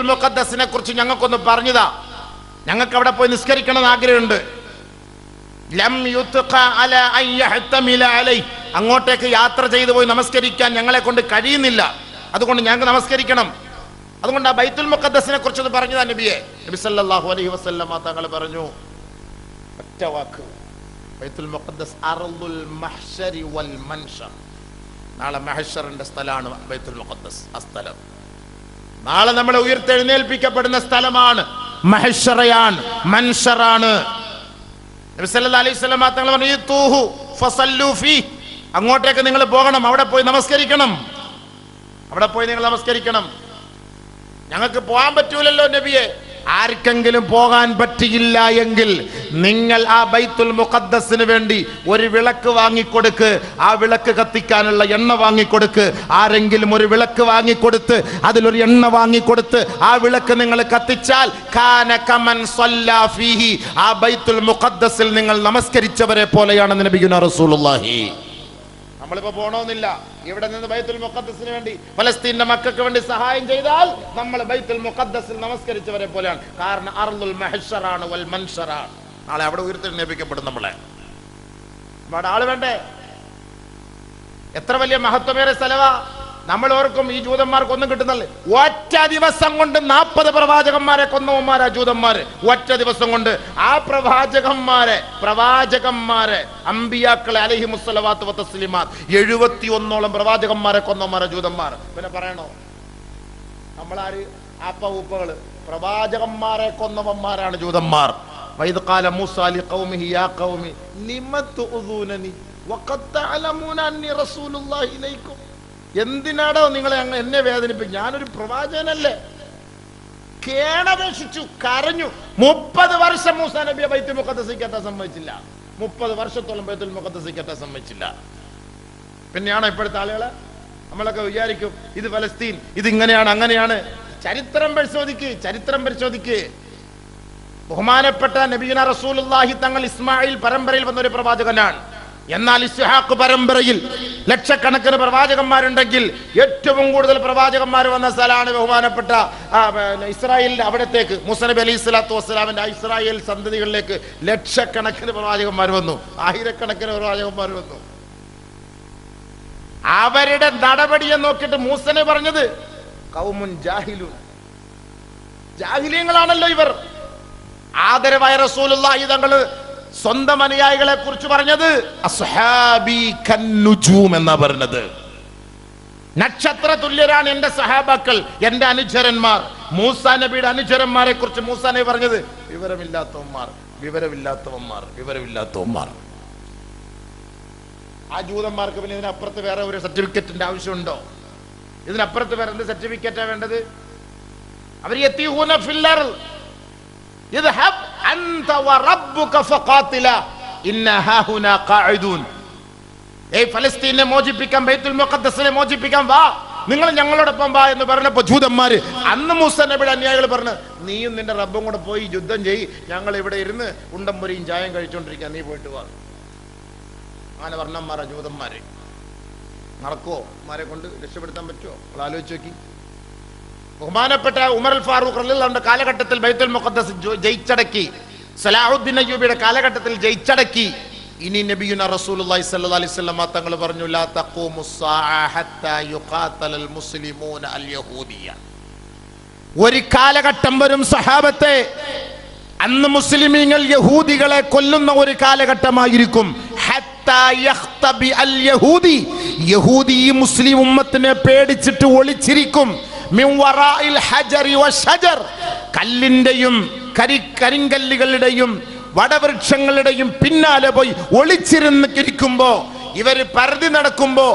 ബൈത്തുൽ മുഖദ്ദസിനെ കുറിച്ച് ഞങ്ങൾക്കൊന്ന് പറഞ്ഞതാ. ഞങ്ങൾക്ക് അവിടെ പോയി നിസ്കരിക്കണമെന്ന് ആഗ്രഹമുണ്ട്. ലം യുത്ഖ അല അൻ യഹ്തമില അലൈഹി, അങ്ങോട്ടേക്ക് യാത്ര ചെയ്തു പോയി നമസ്കരിക്കാൻ ഞങ്ങളെ കൊണ്ട് കഴിയുന്നില്ല. അതുകൊണ്ട് ഞങ്ങൾക്ക് നമസ്കരിക്കണം. അതുകൊണ്ട് ആ ബൈത്തുൽ മുഖദ്ദസിനെ കുറിച്ച് പറഞ്ഞതാ നബിയെ. നബി സല്ലല്ലാഹു അലൈഹി വസല്ലം തങ്ങൾ പറഞ്ഞു ഒറ്റ വാക്ക്, ബൈത്തുൽ മുഖദ്ദസ് അർളുൽ മഹ്ശരി വൽ മൻശർ. നാളെ മഹ്ശറിന്റെ സ്ഥലമാണ് ബൈത്തുൽ മുഖദ്ദസ്. ആ സ്ഥലം നാളെ നമ്മളെ ഉയർത്തെഴുന്നേൽപ്പിക്കപ്പെടുന്ന സ്ഥലമാണ്. മഹ്ശറയാണ്, മൻശറാണ്. നബി സല്ലല്ലാഹു അലൈഹി വസല്ലം തങ്ങൾ പറഞ്ഞു തൂഹു ഫസല്ലു ഫീ, അങ്ങോട്ടേക്ക് നിങ്ങൾ പോകണം, അവിടെ പോയി നമസ്കരിക്കണം, അവിടെ പോയി നിങ്ങൾ നമസ്കരിക്കണം. ഞങ്ങൾക്ക് പോകാൻ പറ്റൂലല്ലോ നബിയെ. ആർക്കെങ്കിലും പോകാൻ പറ്റിയില്ല എങ്കിൽ നിങ്ങൾ ആ ബൈത്തുൽ മുഖദ്ദസിന് വേണ്ടി ഒരു വിളക്ക് വാങ്ങിക്കൊടുക്ക്, ആ വിളക്ക് കത്തിക്കാനുള്ള എണ്ണ വാങ്ങിക്കൊടുക്ക്. ആരെങ്കിലും ഒരു വിളക്ക് വാങ്ങിക്കൊടുത്ത് അതിലൊരു എണ്ണ വാങ്ങിക്കൊടുത്ത് ആ വിളക്ക് നിങ്ങൾ കത്തിച്ചാൽ കാന കമൻ സല്ലാ ഫീഹി, ആ ബൈത്തുൽ മുഖദ്ദസിൽ നിങ്ങൾ നമസ്കരിച്ചവരെ പോലെയാണെന്ന് നബിയുനാ റസൂലുള്ളാഹി. നമ്മളിപ്പോ പോണമെന്നില്ല, ഇവിടെ നിന്ന് ബൈത്തുൽ മുഖദ്ദസിന് വേണ്ടി ഫലസ്തീന്റെ മക്കൾക്ക് വേണ്ടി സഹായം ചെയ്താൽ നമ്മൾ ബൈത്തുൽ മുഖദ്ദസിൽ നമസ്കരിച്ചവരെ പോലെയാണ്. കാരണം അർളുൽ മഹ്ശറാണ് വൽ മൻശറാണ്. നാളെ അവിടെ ഉയർത്തെഴുന്നേൽപ്പിക്കപ്പെടും നമ്മളെ. അവിടെ ആള് വേണ്ടേ? എത്ര വലിയ മഹത്വമേറെ സ്ഥലവാ. നമ്മൾ ഓർക്കും ഈ ജൂതന്മാർക്കൊന്നും കിട്ടുന്നില്ല. ഒറ്റ ദിവസം കൊണ്ട് 40 പ്രവാചകന്മാരെ കൊന്നവന്മാരാ ജൂതന്മാര്. ഒറ്റ ദിവസം കൊണ്ട് ആ പ്രവാചകന്മാരെ അമ്പിയാക്കളെ അലൈഹിമുസ്സലവാത്തു വതസ്ലിമാത്ത് 71ഓളം പ്രവാചകന്മാരെ കൊന്നവന്മാരാ ജൂതന്മാർ. പിന്നെ പറയണോ? നമ്മളാര് ആപ്പ ഉപ്പകള്? പ്രവാചകന്മാരെ കൊന്നവന്മാരാണ് ജൂതന്മാർ. വൈദ് ഖാല മൂസാ ലിഖൗമിഹി യാ ഖൗമി ലിമ തുഉദൂനനി വഖദ് തഅലമൂന അന്നി റസൂലുള്ളാഹി ഇലൈക്കും. എന്തിനാടോ നിങ്ങളെ എന്നെ വേദനിപ്പിക്കും? ഞാനൊരു പ്രവാചകനല്ലേ. കേണപേക്ഷിച്ചു, കരഞ്ഞു. 30 വർഷം മൂസാ നബിയെ ബൈത്തുൽ മുഖദ്ദസിൽ കയറ്റാൻ സമ്മതിച്ചില്ല. 30 വർഷത്തോളം ബൈത്തുൽ മുഖദ്ദസിൽ കയറ്റാൻ സമ്മതിച്ചില്ല. പിന്നെയാണോ ഇപ്പോഴത്തെ ആളുകള്? നമ്മളൊക്കെ വിചാരിക്കും ഇത് ഫലസ്തീൻ, ഇത് ഇങ്ങനെയാണ് അങ്ങനെയാണ്. ചരിത്രം പരിശോധിക്ക്. ബഹുമാനപ്പെട്ട നബിയുനാ റസൂലുള്ളാഹി തങ്ങൾ ഇസ്മായിൽ പരമ്പരയിൽ വന്ന ഒരു പ്രവാചകനാണ്. എന്നാൽ ഇസ്ഹാഖ് പരമ്പരയിൽ ലക്ഷക്കണക്കിന് പ്രവാചകന്മാരുണ്ടെങ്കിൽ ഏറ്റവും കൂടുതൽ പ്രവാചകന്മാർ വന്ന സ്ഥലമാണ് ബഹുമാനപ്പെട്ട ഇസ്രായേലിന്റെ അവിടത്തേക്ക്. മൂസാ നബി അലൈഹി സ്വലാത്തു വസ്സലാമിന്റെ ഇസ്രായേൽ സന്തതികളിലേക്ക് ലക്ഷക്കണക്കിന് പ്രവാചകന്മാർ വന്നു, ആയിരക്കണക്കിന് പ്രവാചകന്മാർ വന്നു. അവരുടെ നടപടിയെ നോക്കിയിട്ട് മൂസനെ പറഞ്ഞത് ഖൗമുൻ ജാഹിലൂൻ, ജാഹിലീങ്ങളാണല്ലോ ഇവർ. ആദരവായ റസൂലുള്ളാഹി തങ്ങൾ സ്വന്തം അനുയായികളെ കുറിച്ച് പറഞ്ഞത് അസ്ഹാബി കന്നുജൂം എന്നാ പറഞ്ഞത്. നക്ഷത്ര തുല്യരാണ് എന്റെ സഹാബാക്കൾ, എന്റെ അനുചരന്മാർ. മൂസാ നബിയുടെ അനുചരന്മാരെ കുറിച്ച് മൂസാ നബി പറഞ്ഞത് വിവരമില്ലാത്തവന്മാർ. ആ ജൂതന്മാർക്ക് പിന്നെ ഇതിനപ്പുറത്ത് വേറെ ഒരു സർട്ടിഫിക്കറ്റിന്റെ ആവശ്യമുണ്ടോ? ഇതിനപ്പുറത്ത് വേറെ എന്ത് സർട്ടിഫിക്കറ്റാ വേണ്ടത്? അവർ യതീഹൂന ഫിൽ അർള് ഇദ്ഹബ് അൻത വറബ്ബുക ഫഖാതിലാ ഇന്നാ ഹാഹുനാ ഖാഇദൂൻ. ഫലസ്തീനെ മോചിപ്പിക്കാൻ, ബൈത്തുൽ മുഖദ്ദസിനെ മോചിപ്പിക്കാൻ വാ, നിങ്ങൾ ഞങ്ങളോടൊപ്പം വാ എന്ന് പറഞ്ഞപ്പോ ജൂതന്മാര്, അന്ന് മൂസാ നബിയുടെ അനുയായികൾ പറഞ്ഞു, നീയും നിന്റെ റബ്ബും കൂടെ പോയി യുദ്ധം ചെയ്യ്, ഞങ്ങൾ ഇവിടെ ഇരുന്ന് ഉണ്ടംപൊരിയും ചായം കഴിച്ചോണ്ടിരിക്കാൻ, നീ പോയിട്ട് വാ. അങ്ങനെ വർണ്ണന്മാരാ ജൂതന്മാര്. നടക്കുവോ? മാരെ കൊണ്ട് രക്ഷപ്പെടുത്താൻ പറ്റുമോ? നമ്മൾ ആലോചിച്ച് നോക്കി. ബഹുമാനപ്പെട്ട ഉമർ അൽ ഫാറൂഖ് റളിയല്ലാഹു അൻഹു കാലഘട്ടത്തിൽ ബൈത്തുൽ മുഖദ്ദസ് ജയിച്ചടക്കി. സലാഹുദ്ദീൻ അയ്യൂബിയുടെ കാലഘട്ടത്തിൽ ജയിച്ചടക്കി. ഇനി നബിയുനാ റസൂലുള്ളാഹി സ്വല്ലല്ലാഹു അലൈഹി വസല്ലം തങ്ങൾ പറഞ്ഞു, ലാ തഖൂമുസ്സാഅ ഹത്താ യുഖാതലൽ മുസ്ലിമൂന അൽ യഹൂദിയ. ഒരു കാലഘട്ടം വരും സഹാബത്തെ, അന്ന് മുസ്ലിമീങ്ങൾ യഹൂദികളെ കൊല്ലുന്ന ഒരു കാലഘട്ടമായിരിക്കും. ഹത്താ യഖ്തബി അൽ യഹൂദി, യഹൂദി ഈ മുസ്ലിം ഉമ്മത്തിനെ പേടിച്ചിട്ട് ഒളിച്ചിരിക്കും. മിൻ വറാഇൽ ഹജറി വശജർ, കല്ലിന്റെയും കരിങ്കല്ലുകളുടെയും വടവൃക്ഷങ്ങളുടെയും പിന്നാലെ പോയി ഒളിച്ചിരുന്നിരിക്കുമ്പോ, ഇവര് പരതി നടക്കുമ്പോ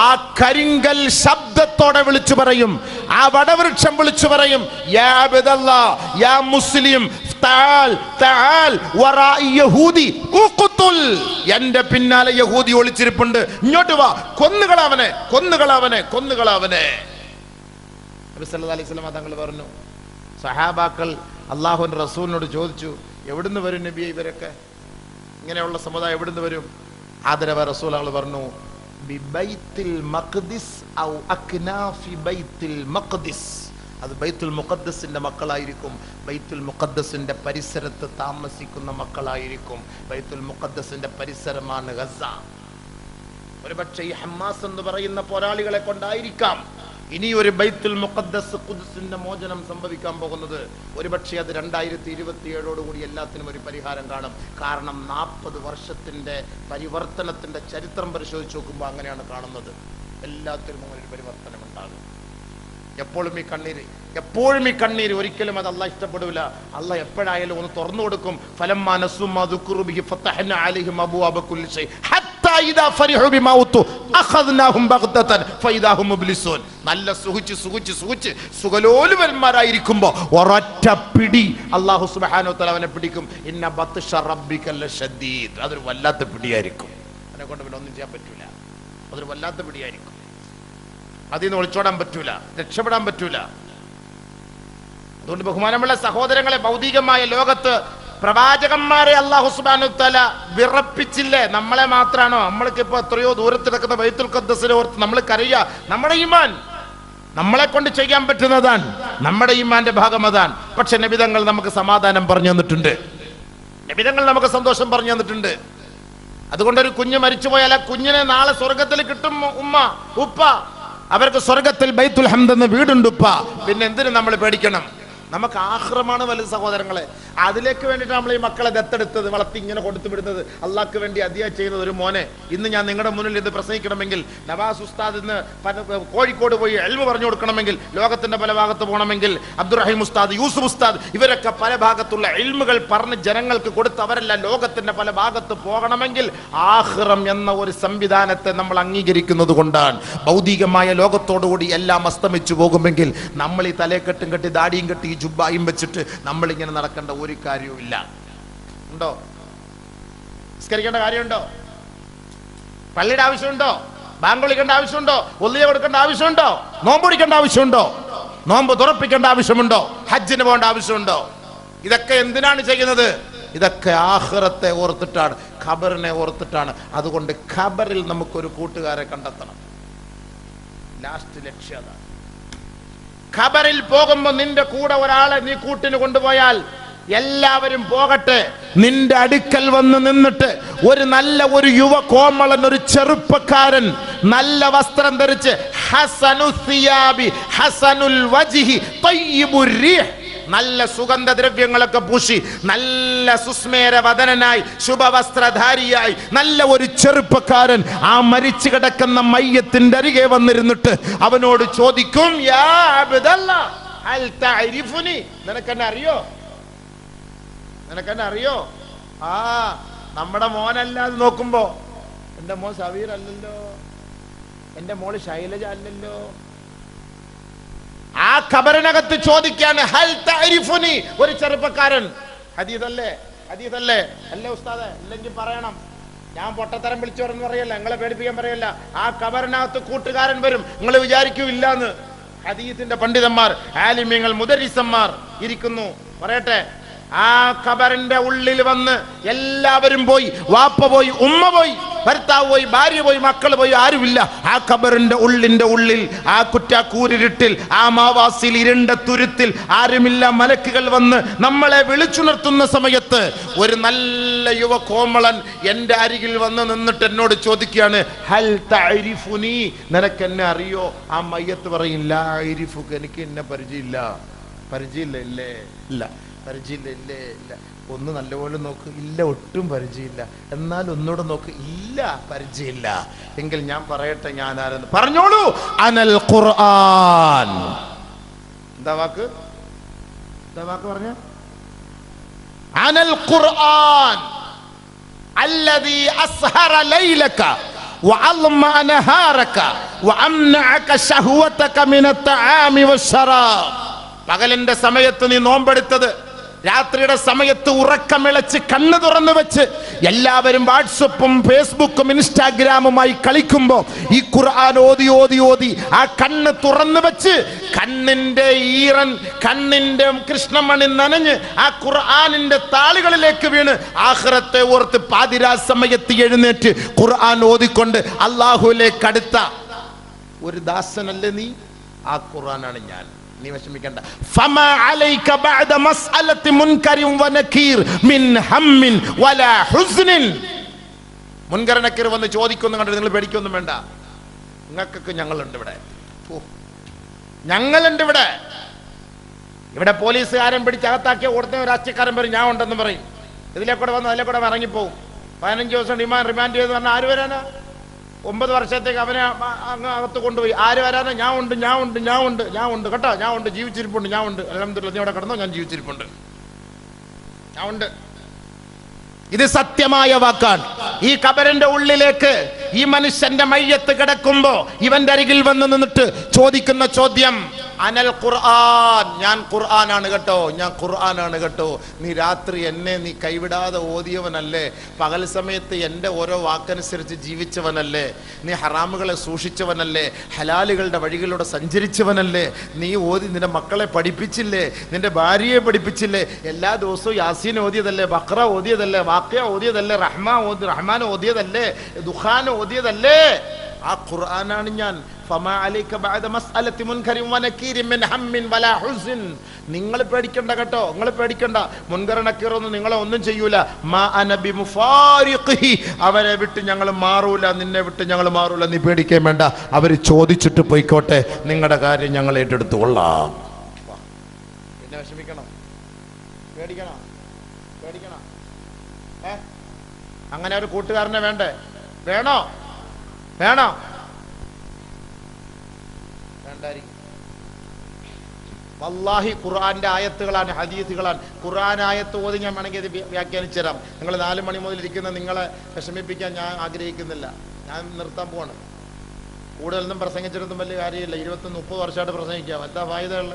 ആ കരിങ്കൽ ശബ്ദത്തോടെ വിളിച്ചു പറയും, ആ വടവൃക്ഷം വിളിച്ചു പറയും, യാ അബ്ദല്ലാഹ് യാ മുസ്ലിം തആൽ തആൽ വറാഇ യഹൂദി ഉഖ്തുൽ, എന്റെ പിന്നാലെ യഹൂദി ഒളിച്ചിരിപ്പുണ്ട്, ഇങ്ങോട്ട് വാ, കൊന്നുകളവനെ. നബി സല്ലല്ലാഹു അലൈഹി വസല്ലം തങ്ങൾ പറഞ്ഞു, സഹാബാക്കൾ അല്ലാഹുവിന്റെ റസൂലിനോട് ചോദിച്ചു, എവിടുന്ന് വരും നബിയെ ഇവരൊക്കെ, ഇങ്ങനെയുള്ള സമുദായം എവിടുന്ന് വരും? ആദരവായ റസൂൽ തങ്ങൾ പറഞ്ഞു, ബിബൈത്തിൽ മഖ്ദിസ് ഔ അക്നാഫി ബൈത്തിൽ മഖ്ദിസ്, അത് ബൈത്തുൽ മുഖദ്ദസിന്റെ മക്കളായിരിക്കും, ബൈത്തുൽ മുഖദ്ദസിന്റെ പരിസരത്ത് താമസിക്കുന്ന മക്കളായിരിക്കും. ബൈത്തുൽ മുഖദ്ദസിന്റെ പരിസരമാണ് ഗസ. ഒരുപക്ഷെ ഈ ഹമാസ് എന്ന് പറയുന്ന പോരാളികളെ കൊണ്ടായിരിക്കാം ഇനി ഒരു ബൈത്തുൽ മുഖദ്ദസ് ഖുദ്സിന്റെ മോചനം സംഭവിക്കാൻ പോകുന്നത്. ഒരുപക്ഷെ അത് 2027 എല്ലാത്തിനും ഒരു പരിഹാരം കാണും. കാരണം 40 വർഷത്തിന്റെ പരിവർത്തനത്തിന്റെ ചരിത്രം പരിശോധിച്ച് നോക്കുമ്പോൾ അങ്ങനെയാണ് കാണുന്നത്. എല്ലാത്തിനും അങ്ങനെ ഒരു പരിവർത്തനം ഉണ്ടാകും. എപ്പോഴും ഈ കണ്ണീര് ഒരിക്കലും അത് അള്ളാഹ് ഇഷ്ടപ്പെടില്ല. അള്ളാഹ് എപ്പോഴായാലും ഒന്ന് തുറന്നു കൊടുക്കും. ഫലമ്മാ നസൂ മാ ദുക്കിറു ബിഹി ഫതഹ്നാ അലൈഹിം അബ്വാബ കുല്ലി ശൈ ഹത്താ ഇദാ ഫരിഹു ബിമാ ഉതു അഖദ്നാഹും ബഗ്തതൻ ഫഇദാ ഹും മുബ്ലിസൂൻ. നല്ല സുഖിച്ച് സുഖലോലുവന്മാരായിരിക്കുമ്പോ ഒരൊറ്റ പിടി അല്ലാഹു സുബ്ഹാനഹു വ തആല അവനെ പിടിക്കും. ഇന്ന ബത്ഷ റബ്ബിക ലശദീദ്. അതൊരു വല്ലാത്ത പിടിയായിരിക്കും. അതിനെ കൊണ്ട് പിന്നെ ഒന്നും ചെയ്യാൻ പറ്റൂല. അതൊരു വല്ലാത്ത പിടിയായിരിക്കും. അതിൽ നിന്ന് ഒളിച്ചോടാൻ പറ്റൂല, രക്ഷപ്പെടാൻ പറ്റൂല. അതുകൊണ്ട് ബഹുമാനമുള്ള സഹോദരങ്ങളെ, ഭൗതികമായ ലോകത്ത് പ്രവാചകന്മാരെ അല്ലാഹു സുബ്ഹാനഹു വ തആല വിറപ്പിച്ചില്ലേ? നമ്മളെ മാത്രാണോ? നമ്മൾക്ക് ഇപ്പൊ എത്രയോ ദൂരത്ത് കിടക്കുന്ന ബൈത്തുൽ ഖദ്ദസിനെ ഓർത്ത് നമ്മൾ കരയുക. നമ്മുടെ ഈമാൻ നമ്മളെ കൊണ്ട് ചെയ്യാൻ പറ്റുന്നതാണ്, നമ്മുടെ ഈമാന്റെ ഭാഗം അതാണ്. പക്ഷെ നബിതങ്ങൾ നമുക്ക് സമാധാനം പറഞ്ഞു തന്നിട്ടുണ്ട്, നബിതങ്ങൾ നമുക്ക് സന്തോഷം പറഞ്ഞു തന്നിട്ടുണ്ട്. അതുകൊണ്ടൊരു കുഞ്ഞ് മരിച്ചുപോയാൽ ആ കുഞ്ഞിനെ നാളെ സ്വർഗത്തിൽ കിട്ടും. ഉമ്മ ഉപ്പ അവർക്ക് സ്വർഗത്തിൽ ബൈത്തുൽ ഹംദ് എന്ന വീടുണ്ട് ഉപ്പ. പിന്നെ എന്തിനു നമ്മൾ പേടിക്കണം? നമുക്ക് ആഖിറമാണ് വലുത് സഹോദരങ്ങളെ. അതിലേക്ക് വേണ്ടിയിട്ട് നമ്മൾ ഈ മക്കളെ ദത്തെടുത്തത്, വളർത്തി ഇങ്ങനെ കൊടുത്തു വിടുന്നത്, അള്ളാഹ്ക്ക് വേണ്ടി അതിയാ ചെയ്യുന്നത്. ഒരു മോനെ ഇന്ന് ഞാൻ നിങ്ങളുടെ മുന്നിൽ ഇത് പ്രസംഗിക്കണമെങ്കിൽ, നവാസ് ഉസ്താദ് ഇന്ന് കോഴിക്കോട് പോയി ഇൽമു പറഞ്ഞു കൊടുക്കണമെങ്കിൽ, ലോകത്തിന്റെ പല ഭാഗത്ത് പോകണമെങ്കിൽ, അബ്ദുറഹീം ഉസ്താദ്, യൂസുഫ് ഉസ്താദ്, ഇവരൊക്കെ പല ഭാഗത്തുള്ള ഇൽമുകൾ പറഞ്ഞ് ജനങ്ങൾക്ക് കൊടുത്ത് അവരെല്ലാം ലോകത്തിന്റെ പല ഭാഗത്ത് പോകണമെങ്കിൽ ആഖിറം എന്ന ഒരു സംവിധാനത്തെ നമ്മൾ അംഗീകരിക്കുന്നത് കൊണ്ടാണ്. ഭൗതികമായ ലോകത്തോടുകൂടി എല്ലാം അസ്തമിച്ചു പോകുമെങ്കിൽ നമ്മൾ ഈ തലയെക്കെട്ടും കെട്ടി ദാടിയും കെട്ടി ഈ ജുബ്ബായും വെച്ചിട്ട് നമ്മളിങ്ങനെ നടക്കേണ്ട ഒരു കാര്യവും ഇല്ല. ഉണ്ടോ? നിസ്കരിക്കേണ്ട കാര്യമുണ്ടോ? പള്ളിയുടെ ആവശ്യമുണ്ടോ? ബാങ്ക് വിളിക്കേണ്ട ആവശ്യമുണ്ടോ? ഒല്ലിയ കൊടുക്കേണ്ട ആവശ്യമുണ്ടോ? നോമ്പ് പിടിക്കേണ്ട ആവശ്യമുണ്ടോ? നോമ്പ് തുറപ്പിക്കേണ്ട ആവശ്യമുണ്ടോ? ഹജ്ജിന് പോകേണ്ട ആവശ്യമുണ്ടോ? ഇതൊക്കെ എന്തിനാണ് ചെയ്യുന്നത്? ഇതൊക്കെ ആഖിറത്തെ ഓർത്തിട്ടാണ്, ഖബറിനെ ഓർത്തിട്ടാണ്. അതുകൊണ്ട് ഖബറിൽ നമുക്കൊരു കൂട്ടുകാരെ കണ്ടെത്തണം. ലാസ്റ്റ് ലക്ഷ്യം അതാണ്. ഖബറിൽ പോകുമ്പോ നിന്റെ കൂടെ ഒരാളെ നീ കൂട്ടിന് കൊണ്ടുപോയാൽ എല്ലാവരും പോകട്ടെ, നിന്റെ അടുക്കൽ വന്ന് നിന്നിട്ട് ഒരു യുവ കോമളൻ, ഒരു ചെറുപ്പക്കാരൻ നല്ല വസ്ത്രം ധരിച്ച് ഹസനു സിയാബി ഹസനുൽ വജ്ഹി തയ്യിബുർ റീഹ്, നല്ല സുഗന്ധദ്രവ്യങ്ങളൊക്കെ പൂശി നല്ല സുസ്മേരവദനായി ശുഭവസ്ത്രധാരിയായി നല്ല ഒരു ചെറുപ്പക്കാരൻ ആ മരിച്ചു കിടക്കുന്ന മയ്യത്തിന്റെ അരികെ വന്നിരുന്നിട്ട് അവനോട് ചോദിക്കും, യാ അബ്ദല്ലാഹ് ഹൽ തഅരിഫുനി, നിനക്കെന്നെ അറിയോ? നിനക്കെന്നെ അറിയോ? ആ നമ്മുടെ മോനല്ലാതെ നോക്കുമ്പോ എന്റെ മോൻ സവീർ അല്ലല്ലോ, എന്റെ മോള് ശൈലജ അല്ലല്ലോ. ആ ഖബറിനകത്ത് ചോദിക്കാണ്, ഹൽ തഅരിഫുനി, ഒരു ചെറുപ്പക്കാരൻ. ഹദീസല്ലേ അല്ലേ ഉസ്താദെ? ഇല്ലെങ്കിൽ പറയണം, ഞാൻ പൊട്ടത്തരം വിളിച്ചു പറഞ്ഞു പറയല്ല, നിങ്ങളെ പേടിപ്പിക്കാൻ പറയല്ല. ആ ഖബറിനകത്ത് കൂട്ടുകാരൻ വരും, നിങ്ങൾ വിചാരിക്കൂല്ലാന്ന്. ഹദീസിന്റെ പണ്ഡിതന്മാർ, ആലിമീങ്ങൾ, മുദരിസന്മാർ ഇരിക്കുന്നു. പറയട്ടെ, ആ ഖബറിന്റെ ഉള്ളിൽ വന്ന് എല്ലാവരും പോയി, വാപ്പ പോയി, ഉമ്മ പോയി, ഭർത്താവ് പോയി, ഭാര്യ പോയി, മക്കൾ പോയി, ആരുമില്ല. ആ ഖബറിന്റെ ഉള്ളിൽ ആ കുറ്റാക്കൂരിരുട്ടിൽ, ആ മാവാസിൽ, ഇരുണ്ട തുരുത്തിൽ ആരുമില്ല. മലക്കുകൾ വന്ന് നമ്മളെ വിളിച്ചുണർത്തുന്ന സമയത്ത് ഒരു നല്ല യുവ കോമളൻ എന്റെ അരികിൽ വന്ന് നിന്നിട്ട് എന്നോട് ചോദിക്കുകയാണ്, ഹൽ തഅരിഫുനി, നിനക്കെന്നെ അറിയോ? ആ മയ്യത്ത് പറയും, ലാ അരിഫുക, എനിക്ക് എന്നെ പരിചയമില്ലേ? ഇല്ല. ഒന്ന് നല്ലപോലെ നോക്ക്, ഇല്ല, ഒട്ടും പരിചയമില്ല. എന്നാൽ ഒന്നുകൂടെ നോക്ക്, ഇല്ല, പരിചയമില്ല. എങ്കിൽ ഞാൻ പറയട്ടെ, ഞാൻ ആരെന്ന് പറഞ്ഞോളൂ. അനൽ ഖുർആൻ. എന്താ വാക്ക് പറഞ്ഞ? അനൽ ഖുർആൻ അല്ലദീ അസ്ഹറ ലൈലക വഅൽമ നഹാരക വഅംനഅക ശഹവതക മിനത് തആമി വശറാബ്. പകലിന്റെ സമയത്ത് നീ നോമ്പെടുത്തത്, രാത്രിയുടെ സമയത്ത് ഉറക്കമിളച്ച് കണ്ണ് തുറന്നു വെച്ച് എല്ലാവരും വാട്സപ്പും ഫേസ്ബുക്കും ഇൻസ്റ്റാഗ്രാമുമായി കളിക്കുമ്പോ ഈ ഖുർആൻ ഓതി ആ കണ്ണ് തുറന്നു വെച്ച് കണ്ണിന്റെ ഈറൻ, കണ്ണിന്റെ കൃഷ്ണമണി നനഞ്ഞ് ആ ഖുർആനിന്റെ താളുകളിലേക്ക് വീണ് ആഖിറത്തെ ഓർത്ത് പാതിരാ സമയത്ത് എഴുന്നേറ്റ് ഖുർആൻ ഓതിക്കൊണ്ട് അല്ലാഹുവിലേക്ക് അടുത്ത ഒരു ദാസനല്ലേ നീ? ആ ഖുർആനാണ് ഞാൻ. നീ വിഷമിക്കണ്ട. ഫമാ അലൈക ബഅദ മസ്അലത്തി മുൻകരിൻ വനകീർ മിൻ ഹമ്മിൻ വലാ ഹുസ്നിൻ. മുൻകർ നക്കീർ വന്ന് ചോദിക്കുന്നു കണ്ടിട്ട് നിങ്ങൾ പേടിക്കൊന്നും വേണ്ട. നിങ്ങൾക്കൊക്കെ ഞങ്ങളുണ്ട് ഇവിടെ. ഞങ്ങളുണ്ട് ഇവിടെ. ഇവിടെ പോലീസുകാരൻ പിടിച്ചകത്താക്കിയ കൊടുത്ത ഒരു രാഷ്ട്രീയക്കാരൻ പറയും ഞാൻ ഉണ്ടെന്ന് പറയും. ഇതിലെ കൂടെ വന്ന് അതിലെ കൂടെ ഇറങ്ങിപ്പോവും. 15 ദിവസം റിമാൻഡ് ചെയ്ത് പറഞ്ഞാൽ ആര് വരാനാ? 9 വർഷത്തേക്ക് അവനെ അങ്ങ് അകത്ത് കൊണ്ടുപോയി. ആര് വരാനാ? ഞാൻ ഉണ്ട് കേട്ടോ, ഞാൻ ഉണ്ട്, ജീവിച്ചിരിപ്പുണ്ട്, ഞാൻ ഉണ്ട്. അൽഹംദുലില്ലാഹ്, നീ അവിടെ കിടന്നോ, ഞാൻ ജീവിച്ചിരിപ്പുണ്ട്, ഞാൻ ഉണ്ട്. ഇത് സത്യമായ വാക്കാണ്. ഈ ഖബറിന്റെ ഉള്ളിലേക്ക് ഈ മനുഷ്യന്റെ മയ്യത്ത് കിടക്കുമ്പോ ഇവന്റെ അരികിൽ വന്ന് നിന്നിട്ട് ചോദിക്കുന്ന ചോദ്യം അനൽ ഖുർആൻ, ഞാൻ ഖുർആനാണ് കേട്ടോ, ഞാൻ ഖുർആനാണ് കേട്ടോ. നീ രാത്രി എന്നെ നീ കൈവിടാതെ ഓതിയവനല്ലേ? പകൽ സമയത്ത് എൻ്റെ ഓരോ വാക്കനുസരിച്ച് ജീവിച്ചവനല്ലേ? നീ ഹറാമുകളെ സൂക്ഷിച്ചവനല്ലേ? ഹലാലുകളുടെ വഴികളിലൂടെ സഞ്ചരിച്ചവനല്ലേ? നീ ഓതി നിന്റെ മക്കളെ പഠിപ്പിച്ചില്ലേ? നിന്റെ ഭാര്യയെ പഠിപ്പിച്ചില്ലേ? എല്ലാ ദിവസവും യാസീൻ ഓതിയതല്ലേ? ബഖറ ഓതിയതല്ലേ? വാഖിയ ഓതിയതല്ലേ? റഹ്മാൻ ഓതിയതല്ലേ? ദുഖാൻ ഓതിയതല്ലേ? ആ ഖുർആനാണ് ഞാൻ. ഫമാ അലൈക ബഅദ മസ്അലത്തി മുൻകരിൻ വനകീരിൻ മിൻ ഹമ്മിൻ വലാ ഹുസ്ൻ. നിങ്ങൾ പേടിക്കണ്ട കേട്ടോ, നിങ്ങൾ പേടിക്കണ്ട. മുൻകർ നക്കീർ ഒന്നും നിങ്ങളെ ഒന്നും ചെയ്യൂല. മാ അന ബിമുഫാരിഖിഹി, അവരെ വിട്ട് ഞങ്ങൾ മാറൂല, നിന്നെ വിട്ട് ഞങ്ങൾ മാറൂല, നീ പേടിക്കാൻ വേണ്ട. അവർ ചോദിച്ചിട്ട് പോയിക്കോട്ടെ, നിങ്ങളുടെ കാര്യം ഞങ്ങൾ ഏറ്റെടുത്തു കൊള്ളാം. പിന്നെ വിഷമിക്കണം, പേടിക്കണം. അങ്ങനെ ഒരു കൂട്ടുകാരനെ വേണ്ടേ? വേണോ? വേണ്ടായിരിക്കും. വല്ലാഹി ഖുർആന്റെ ആയത്തുകളാണ്, ഹദീസുകളാണ്. ഖുർആൻ ആയത്ത് ഓതി ഞാൻ വേണമെങ്കിൽ ഇത് വ്യാഖ്യാനിച്ചു തരാം. നിങ്ങൾ 4 മണി മുതൽ ഇരിക്കുന്ന നിങ്ങളെ വിഷമിപ്പിക്കാൻ ഞാൻ ആഗ്രഹിക്കുന്നില്ല. ഞാൻ നിർത്താൻ പോവാണ്. കൂടുതലൊന്നും പ്രസംഗിച്ചിട്ടൊന്നും വലിയ കാര്യമില്ല. 20-30 വർഷമായിട്ട് പ്രസംഗിക്കാം. എന്താ ഫായിദയുള്ള?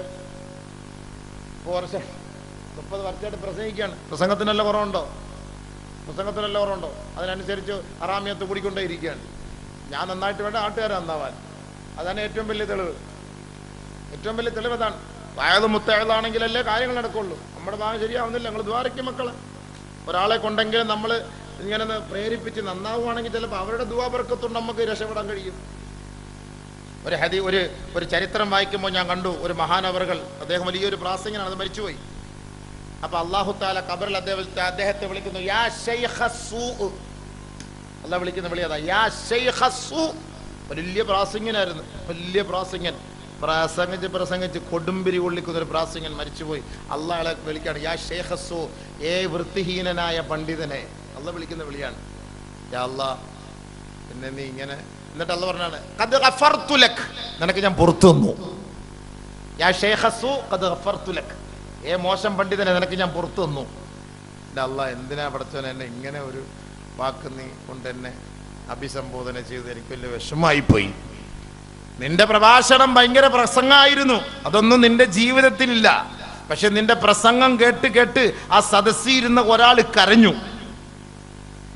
30 വർഷമായിട്ട് പ്രസംഗിക്കുകയാണ്. പ്രസംഗത്തിനല്ല കുറവുണ്ടോ? അതിനനുസരിച്ച് ഹറാമിയത്ത് കൂടിക്കൊണ്ടേ ഇരിക്കുകയാണ്. ഞാൻ നന്നായിട്ട് വേണ്ട നാട്ടുകാരെ നന്നാവാൻ. അതാണ് ഏറ്റവും വലിയ തെളിവ്. അതാണ്. വയത് മുത്തഴതാണെങ്കിലല്ലേ കാര്യങ്ങൾ നടക്കുള്ളൂ. നമ്മുടെ ഭാഗം ശരിയാവുന്നില്ല. നിങ്ങൾ ദ്വാരയ്ക്ക് മക്കളെ ഒരാളെ കൊണ്ടെങ്കിലും നമ്മൾ ഇങ്ങനെ പ്രേരിപ്പിച്ച് നന്നാവുകയാണെങ്കിൽ ചിലപ്പോൾ അവരുടെ ദുആബർക്കത്തുകൊണ്ട് നമുക്ക് രക്ഷപ്പെടാൻ കഴിയും. ഒരു ചരിത്രം വായിക്കുമ്പോൾ ഞാൻ കണ്ടു, ഒരു മഹാനവറുകൾ, അദ്ദേഹം വലിയൊരു പ്രാസംഗികനാണ്, അത് മരിച്ചുപോയി. അപ്പൊ അല്ലാഹു തആല ഖബറിൽ അദ്ദേഹത്തെ വിളിക്കുന്നു, യാ ശൈഖസ്സൂ. അല്ലാഹ് വിളിക്കുന്ന വിളി അതാ, യാ ശൈഖസ്സൂ. വലിയ പ്രാസംഗികനായിരുന്നു, വലിയ പ്രാസംഗൻ. പ്രസംഗിച്ച് കൊടുമ്പിരി കൊള്ളിക്കുന്ന ഒരു പ്രാസംഗൻ മരിച്ചുപോയി. അള്ളാഹ് വിളിക്കാണ്, യാ ശൈഖസ്സൂ, വൃത്തിഹീനനായ പണ്ഡിതനെ. അള്ളാഹ് വിളിക്കുന്ന വിളിയാണ്, യാ അല്ലാഹ് പിന്നെ നീ ഇങ്ങനെ. എന്നിട്ട് അള്ളാഹ് പറഞ്ഞാണ്, ഖദ് ഗഫർതു ലക്, നിനക്ക് ഞാൻ പുറത്തു തന്നു. യാ ശൈഖസ്സൂ ഖദ് ഗഫർതു ലക്, മോശം പണ്ഡിതനെ നിനക്ക് ഞാൻ പുറത്തു തന്നു. അല്ലാഹ് എന്തിനാ പഠിച്ചവനെ എന്നെ ഇങ്ങനെ ഒരു വാക്ക് നീ കൊണ്ട് എന്നെ അഭിസംബോധന ചെയ്ത് എനിക്ക് വലിയ വിഷമമായിപ്പോയി. നിന്റെ പ്രഭാഷണം ഭയങ്കര പ്രസംഗമായിരുന്നു, അതൊന്നും നിന്റെ ജീവിതത്തിലില്ല. പക്ഷെ നിന്റെ പ്രസംഗം കേട്ട് ആ സദസ്സിരുന്ന ഒരാൾ കരഞ്ഞു.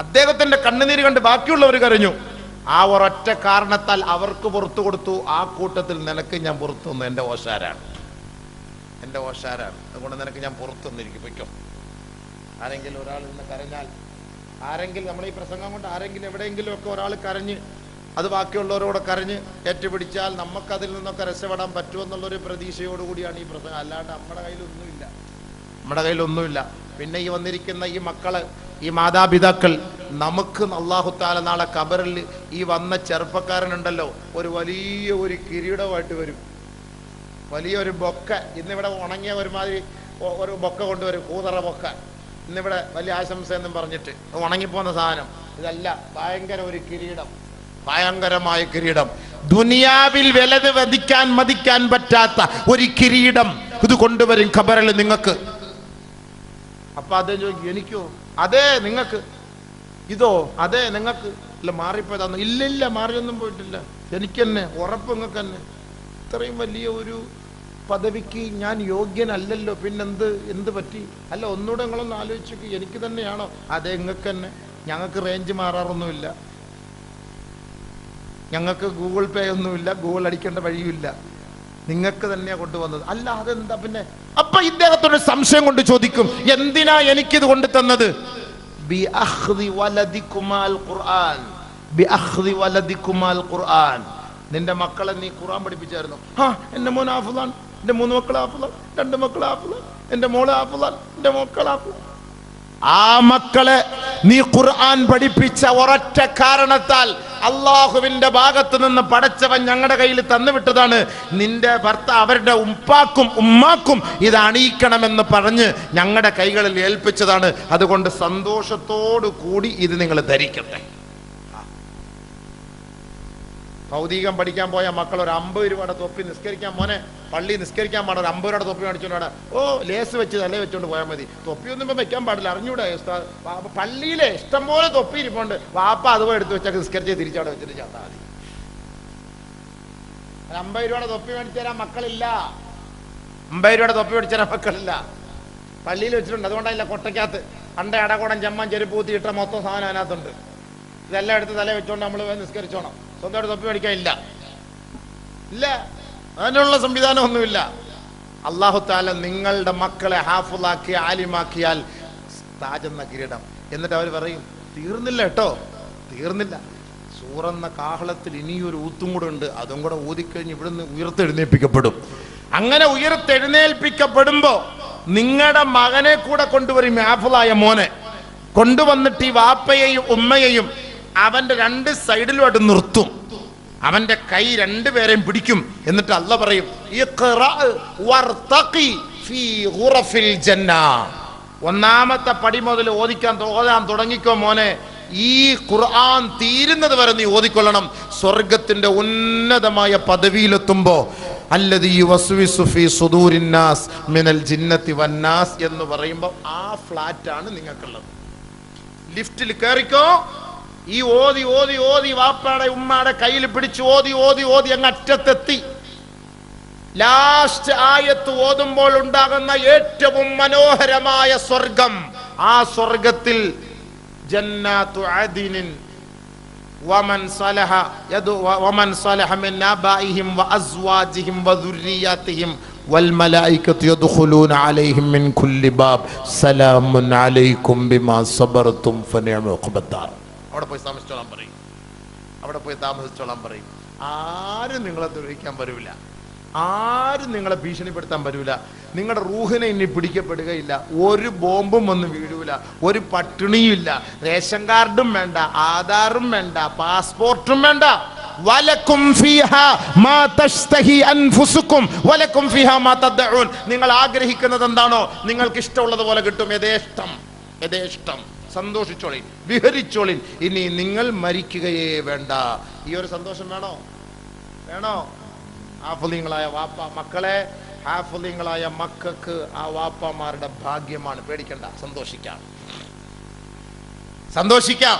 അദ്ദേഹത്തിന്റെ കണ്ണുനീര് കണ്ട് ബാക്കിയുള്ളവർ കരഞ്ഞു. ആ ഒരൊറ്റ കാരണത്താൽ അവർക്ക് പുറത്തു കൊടുത്തു. ആ കൂട്ടത്തിൽ നിനക്ക് ഞാൻ പുറത്തു തന്നു. എൻ്റെ ഓശാരാണ്. അതുകൊണ്ട് നിനക്ക് ഞാൻ പുറത്തു തന്നിരിക്കും, പൊയ്ക്കോ. ആരെങ്കിലും ഒരാൾ നിന്ന് കരഞ്ഞാൽ, ആരെങ്കിലും നമ്മൾ ഈ പ്രസംഗം കൊണ്ട് ആരെങ്കിലും എവിടെയെങ്കിലും ഒക്കെ ഒരാൾ കരഞ്ഞ് അത് ബാക്കിയുള്ളവരോട് കരഞ്ഞ് ഏറ്റുപിടിച്ചാൽ നമുക്കതിൽ നിന്നൊക്കെ രക്ഷപ്പെടാൻ പറ്റുമെന്നുള്ളൊരു പ്രതീക്ഷയോടുകൂടിയാണ് ഈ പ്രസംഗം. അല്ലാണ്ട് നമ്മുടെ കയ്യിലൊന്നുമില്ല. പിന്നെ ഈ വന്നിരിക്കുന്ന ഈ മക്കള്, ഈ മാതാപിതാക്കൾ, നമുക്ക് അല്ലാഹു തആല നാളെ ഖബറിൽ ഈ വന്ന ചെറുപ്പക്കാരനുണ്ടല്ലോ, ഒരു കിരീടമായിട്ട് വരും. വലിയൊരു ബൊക്ക. ഇന്നിവിടെ ഉണങ്ങിയ ഒരുമാതിരി ഒരു ബൊക്ക കൊണ്ടുവരും, കൂതറ ബൊക്ക. ഇന്നിവിടെ വലിയ ആശംസ എന്നും പറഞ്ഞിട്ട് ഉണങ്ങിപ്പോന്ന സാധനം. ഇതല്ല, ഭയങ്കരമായ കിരീടം. ദുനിയാവിൽ മതിക്കാൻ പറ്റാത്ത ഒരു കിരീടം ഇത് കൊണ്ടുവരും ഖബറിൽ നിങ്ങൾക്ക്. അപ്പൊ അതേ ചോദിക്കും, എനിക്കോ? അതെ നിങ്ങൾക്ക്. ഇതോ? അതെ നിങ്ങൾക്ക്. ഇല്ല, മാറിപ്പോയതാന്ന്. ഇല്ല, മാറിയൊന്നും പോയിട്ടില്ല. എനിക്ക് തന്നെ ഉറപ്പ്, നിങ്ങൾക്ക് തന്നെ. ഇത്രയും വലിയ ഒരു പദവിക്ക് ഞാൻ യോഗ്യനല്ലല്ലോ, എന്ത് പറ്റി? അല്ല, ഒന്നുകൂടെ നിങ്ങളൊന്ന് ആലോചിച്ചു, എനിക്ക് തന്നെയാണോ? അതെ, നിങ്ങൾക്ക് തന്നെ. ഞങ്ങൾക്ക് റേഞ്ച് മാറാറൊന്നുമില്ല, ഞങ്ങൾക്ക് ഗൂഗിൾ പേ ഒന്നുമില്ല, ഗൂഗിൾ അടിക്കേണ്ട വഴിയുമില്ല, നിങ്ങൾക്ക് തന്നെയാ കൊണ്ടുവന്നത്. അല്ല, അതെന്താ പിന്നെ? അപ്പൊ ഇദ്ദേഹത്തോട് സംശയം കൊണ്ട് ചോദിക്കും, എന്തിനാ എനിക്കിത് കൊണ്ടു തന്നത്? നിന്റെ മക്കളെ നീ ഖുർആൻ പഠിപ്പിച്ചായിരുന്നു. എന്റെ മോൻ ഹാഫിളാണ്, എൻ്റെ 3 മക്കൾ ഹാഫിളാണ്, 2 മക്കൾ ഹാഫിളാണ്, എൻ്റെ മോള് ഹാഫിളാണ്, എൻ്റെ മക്കൾ ഹാഫിളാണ്. ആ മക്കളെ നീ ഖുർആൻ പഠിപ്പിച്ച ഒരൊറ്റ കാരണത്താൽ അള്ളാഹുവിന്റെ ഭാഗത്ത് നിന്ന് പടച്ചവൻ ഞങ്ങളുടെ കയ്യിൽ തന്നുവിട്ടതാണ്. നിന്റെ അവരുടെ ഉപ്പാക്കും ഉമ്മാക്കും ഇത് അണിയിക്കണമെന്ന് പറഞ്ഞ് ഞങ്ങളുടെ കൈകളിൽ ഏൽപ്പിച്ചതാണ്. അതുകൊണ്ട് സന്തോഷത്തോടു കൂടി ഇത് നിങ്ങൾ ധരിക്കട്ടെ. ഭൗതികം പഠിക്കാൻ പോയ മക്കൾ ഒരു 50 രൂപയുടെ തൊപ്പി നിസ്കരിക്കാൻ, മോനെ പള്ളി നിസ്കരിക്കാൻ പാടില്ല, 50 രൂപയുടെ തൊപ്പി മേടിച്ചോണ്ടാ, ഓ ലേസ് വെച്ച് തലേ വെച്ചോണ്ട് പോയാൽ മതി, തൊപ്പിയൊന്നും ഇപ്പം വെക്കാൻ പാടില്ല, അറിഞ്ഞൂടെ പള്ളിയിലെ ഇഷ്ടം പോലെ തൊപ്പി ഇരിപ്പുണ്ട്, വാപ്പ അതുപോലെ എടുത്ത് വെച്ചാൽ നിസ്കരിച്ച് തിരിച്ചവിടെ വെച്ചിട്ട് ചാത്താ മതി. 50 രൂപയുടെ തൊപ്പി മേടിച്ചു തരാൻ മക്കളില്ല, 50 രൂപയുടെ തൊപ്പി മേടിച്ചു തരാൻ മക്കളില്ല, പള്ളിയിൽ വെച്ചിട്ടുണ്ട്. അതുകൊണ്ടല്ല കൊട്ടയ്ക്കകത്ത് പണ്ടേ അടകോടൻ ചെമ്മൻ ചെരുപ്പ് കൂത്തി ഇട്ട മൊത്തം സാധനം അതിനകത്തുണ്ട്. ഇതെല്ലാം എടുത്ത് തലേ വെച്ചോണ്ട് നമ്മൾ നിസ്കരിച്ചോണം. സ്വന്തമായിട്ട് തൊപ്പി മേടിക്കാൻ ഇല്ല, അതിനുള്ള സംവിധാനം ഒന്നുമില്ല. അല്ലാഹു തആല നിങ്ങളുടെ മക്കളെ ഹാഫിളാക്കി ആലിമാക്കിയാൽ താജെന്ന കിരീടം. എന്നിട്ട് അവർ പറയും തീർന്നില്ല കേട്ടോ, തീർന്നില്ല, സൂറെന്ന കാഹളത്തിൽ ഇനിയൊരു ഊത്തും കൂടെ ഉണ്ട്, അതും കൂടെ ഊതിക്കഴിഞ്ഞ് ഇവിടുന്ന് ഉയർത്തെഴുന്നേൽപ്പിക്കപ്പെടും. അങ്ങനെ ഉയർത്തെഴുന്നേൽപ്പിക്കപ്പെടുമ്പോ നിങ്ങളുടെ മകനെ കൂടെ കൊണ്ടുവരും, ഹാഫിളായ മോനെ കൊണ്ടുവന്നിട്ട് ഈ വാപ്പയെയും ഉമ്മയെയും അവന്റെ 2 സൈഡിലുമായിട്ട് നിർത്തും. അവന്റെ കൈ 2 പേരെയും പിടിക്കും. എന്നിട്ട് അല്ലാഹ് പറയും ഒന്നാമത്തെ പടി മുതൽ ഓതാൻ തുടങ്ങിക്കോ മോനെ, ഈ ഖുർആൻ തീരുന്നത് വരെ നീ ഓതിക്കൊള്ളണം. സ്വർഗത്തിന്റെ ഉന്നതമായ പദവിയിലെത്തുമ്പോ അല്ലദീ യുവസ്വിസു ഫീ സുദൂരിന്നാസ് മിനൽ ജിന്നത്തി വന്നാസ് എന്ന് പറയുമ്പോൾ ആ ഫ്ലാറ്റാണ് നിങ്ങൾക്കുള്ളത്. ലിഫ്റ്റിൽ കയറിക്കോ, ഈ ഓതി ഓതി ഓതി വാപ്പാടെ ഉമ്മാടെ കയ്യിൽ പിടിച്ച് ഓതി ഓതി ഓതി അങ്ങ് അറ്റത്തെത്തി. ലാസ്റ്റ് ആയത്ത് ഓതുമ്പോൾ ഉണ്ടാകുന്ന ഏറ്റവും മനോഹരമായ സ്വർഗം, ആ സ്വർഗത്തിൽ ജന്നാത്തു അദിനിൻ വമൻ സലഹ മിൻ ആബാഇഹിം വഅസ്വാജിഹിം വദുർരിയാതിഹിം വൽമലായികത്തു യദ്ഖുലൂന അലൈഹിം മിൻ കുല്ലി ബാബ് സലാമുൻ അലൈക്കും ബിമാ സബർതും ഫനിഅമ ഉഖബദ്ദാർ. അവിടെ പോയി താമസിച്ചോളാൻ പറയും, അവിടെ പോയി താമസിച്ചോളാൻ പറയും. ആരും നിങ്ങളെ ദ്രോഹിക്കാൻ വരൂല, ആരും നിങ്ങളെ ഭീഷണിപ്പെടുത്താൻ വരൂല, നിങ്ങളുടെ റൂഹിനെ ഇനി പിടിക്കപ്പെടുകയില്ല, ഒരു ബോംബും ഒന്നും വീഴൂല, ഒരു പട്ടിണിയും ഇല്ല, റേഷൻ കാർഡും വേണ്ട, ആധാറും വേണ്ട, പാസ്പോർട്ടും വേണ്ട. വലക്കും ഫീഹാ മാ തശ്തഹി അൻഫുസുക്കും വലക്കും ഫീഹാ മാ തദ്ഉൻ. നിങ്ങൾ ആഗ്രഹിക്കുന്നത് എന്താണോ നിങ്ങൾക്ക് ഇഷ്ടമുള്ളത് പോലെ കിട്ടും. യഥേഷ്ടം യഥേഷ്ടം സന്തോഷിച്ചോളിൻ, വിഹരിച്ചോളിൻ. ഇനി നിങ്ങൾ മരിക്കുകയേ വേണ്ട. ഈ ഒരു സന്തോഷം വേണോ? വേണോ? ഹാഫിളീങ്ങളായ വാപ്പ മക്കളെ, ഹാഫിളീങ്ങളായ മക്കൾക്ക് ആ വാപ്പമാരുടെ ഭാഗ്യമാണ്. പേടിക്കണ്ട, സന്തോഷിക്കാം, സന്തോഷിക്കാം.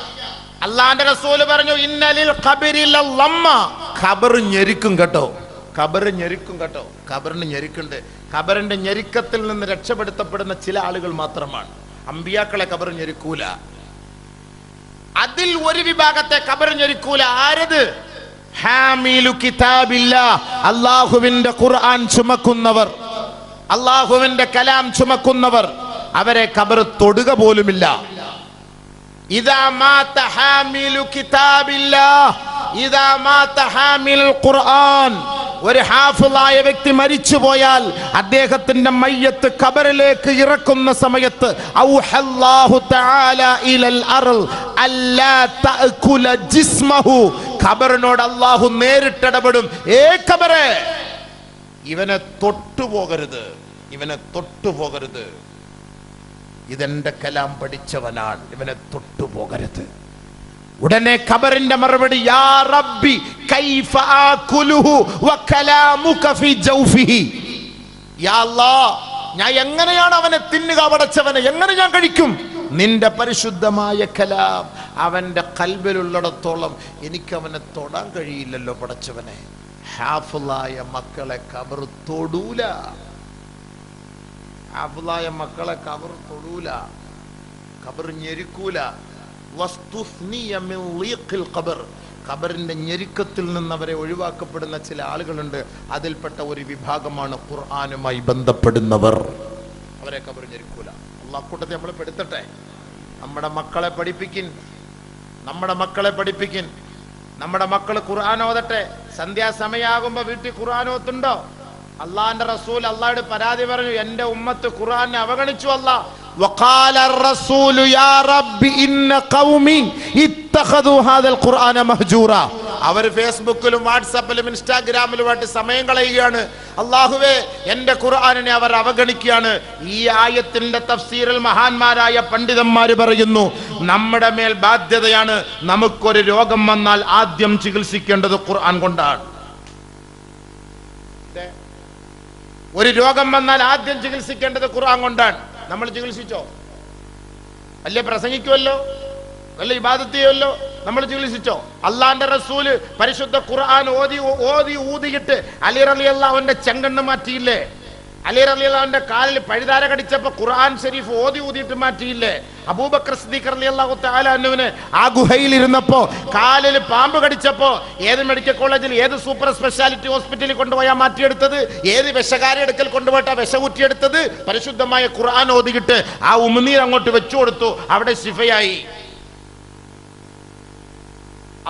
അല്ലാഹുവിന്റെ റസൂൽ പറഞ്ഞു ഇന്നലിൽ ഖബരി ലമ്മ, ഖബർ ഞെരിക്കും കേട്ടോ, ഖബർ ഞെരിക്കും കേട്ടോ. ഖബറിന് ഞെരിക്കുണ്ട്. ഖബറിന്റെ ഞെരുക്കത്തിൽ നിന്ന് രക്ഷപ്പെടുത്തപ്പെടുന്ന ചില ആളുകൾ മാത്രമാണ്. അമ്പിയാക്കളെ ഖബർ ഞെരുക്കൂല. അതിൽ ഒരു വിഭാഗത്തെ ഖബർ ഞെരുക്കൂല. ആരത്? ഹാമിലു കിതാബില്ലാഹ്, അല്ലാഹുവിന്റെ ഖുർആൻ ചുമക്കുന്നവർ, അല്ലാഹുവിന്റെ കലാം ചുമക്കുന്നവർ, അവരെ ഖബർ തൊടുക പോലുമില്ല. ഇദാ മാത ഹാമിലു കിതാബില്ലാഹ് ഇദാ മാത ഹാമിലുൽ ഖുർആൻ, ഒരു ഹാഫിളായ വ്യക്തി മരിച്ചു പോയാൽ അദ്ദേഹത്തിന്റെ മയ്യത്ത് ഖബറിലേക്ക് ഇറക്കുന്ന സമയത്ത് ഔഹല്ലാഹു തആല ഇലൽ അർള് അല്ലാ തഅകുല ജിസ്മഹു, ഖബറിനോട് അല്ലാഹു നേരിട്ടിടപെടും. ഖബറേ, ഇവനെ തൊട്ടുപോകരുത്, ഇവനെ തൊട്ടുപോകരുത്, ഇതെന്റെ കലാം പഠിച്ചവനാണ്, ഇവനെ തൊട്ടുപോകരുത്. ഉടനെ ഖബറിന്റെ മറുപടി യാ റബ്ബി കൈഫ ആകുലുഹു വകലാമുക ഫീ ജൗഫിഹി, യാ അല്ലാഹ് ഞാൻ എങ്ങനെയാണ് അവനെ തിന്നുക, പടച്ചവനെ എങ്ങനെ ഞാൻ കഴിക്കും? നിന്റെ പരിശുദ്ധമായ കലാം അവന്റെ ഖൽബിലുള്ളിടത്തോളം എനിക്ക് അവനെ തൊടാൻ കഴിയില്ലല്ലോ പടച്ചവനെ. ഹാഫിളായ മക്കളെ ഖബർ തൊടൂല, ഹാഫിളായ മക്കളെ ഖബർ തൊടൂല, ഖബർ ഞെരുക്കൂല. ഖബറിന്റെ ഞെരുക്കത്തിൽ നിന്ന് അവരെ ഒഴിവാക്കപ്പെടുന്ന ചില ആളുകളുണ്ട്. അതിൽപ്പെട്ട ഒരു വിഭാഗമാണ് ഖുർആനുമായി ബന്ധപ്പെടുന്നവർ. അവരെ ഖബർ ഞെരുക്കൂല. അല്ലാഹു കൂട്ടത്തെ നമ്മൾ പെടുത്തട്ടെ. നമ്മുടെ മക്കളെ പഠിപ്പിക്കിൻ, നമ്മുടെ മക്കളെ പഠിപ്പിക്കിൻ. നമ്മുടെ മക്കൾ ഖുർആൻ ഓതട്ടെ. സന്ധ്യാസമയാകുമ്പോ വീട്ടിൽ ഖുർആൻ ഓത്തുണ്ടോ? അള്ളാന്റെ റസൂൽ അള്ളാഹുടെ പരാതി പറഞ്ഞു, എന്റെ ഉമ്മത്ത് ഖുർആനെ അവഗണിച്ചു. അല്ലാഹ് വഖാല الرسول يا رب ان قومي اتخذوا هذا القرآن مهجورا. അവർ ഫേസ്ബുക്കിലും വാട്സാപ്പിലും ഇൻസ്റ്റാഗ്രാമിലുമായിട്ട് സമയം കളയുകയാണ്. അല്ലാഹുവേ, എന്റെ ഖുർആനിനെ അവർ അവഗണിക്കുകയാണ്. ഈ ആയത്തിന്റെ തഫ്സീറിൽ മഹാന്മാരായ പണ്ഡിതന്മാര് പറയുന്നു, നമ്മുടെ മേൽ ബാധ്യതയാണ്. നമുക്കൊരു രോഗം വന്നാൽ ആദ്യം ചികിത്സിക്കേണ്ടത് ഖുർആൻ കൊണ്ടാണ്. ഒരു രോഗം വന്നാൽ ആദ്യം ചികിത്സിക്കേണ്ടത് ഖുർആൻ കൊണ്ടാണ്. നമ്മൾ ചികിത്സിച്ചോ? വല്ല പ്രസംഗിക്കുമല്ലോ, വല്ല ഇബാദത്ത് ചെയ്യുമല്ലോ, നമ്മൾ ചികിത്സിച്ചോ? അള്ളാന്റെ റസൂല് പരിശുദ്ധ ഖുർആൻ ഓതി ഊതിയിട്ട് അലി റളിയല്ലാഹുവിന്റെ ചെങ്കണ്ണ് മാറ്റിയില്ലേ? അലി റളിയല്ലാഹുവിന്റെ കാലിൽ പഴുതാര കടിച്ചപ്പോ ഖുർആൻ ഷരീഫ് ഓതി ഊതിയിട്ട് മാറ്റിയില്ലേ? അബൂബക്കർ സിദ്ദീഖ് റളിയല്ലാഹു തആല അൻഹുവിന് ആ ഗുഹയിൽ ഇരുന്നപ്പോ കാലിൽ പാമ്പ് കടിച്ചപ്പോ ഏത് മെഡിക്കൽ കോളേജിൽ, ഏത് സൂപ്പർ സ്പെഷ്യാലിറ്റി ഹോസ്പിറ്റലിൽ കൊണ്ടുപോയാ മാറ്റിയെടുത്തത്? ഏത് വിഷകാരി എടുക്കൽ കൊണ്ടുപോയിട്ടാ വിഷ കുറ്റിയെടുത്തത്? പരിശുദ്ധമായ ഖുർആൻ ഓതിയിട്ട് ആ ഉമിനീർ അങ്ങോട്ട് വെച്ചു കൊടുത്തു, അവിടെ ശിഫയായി.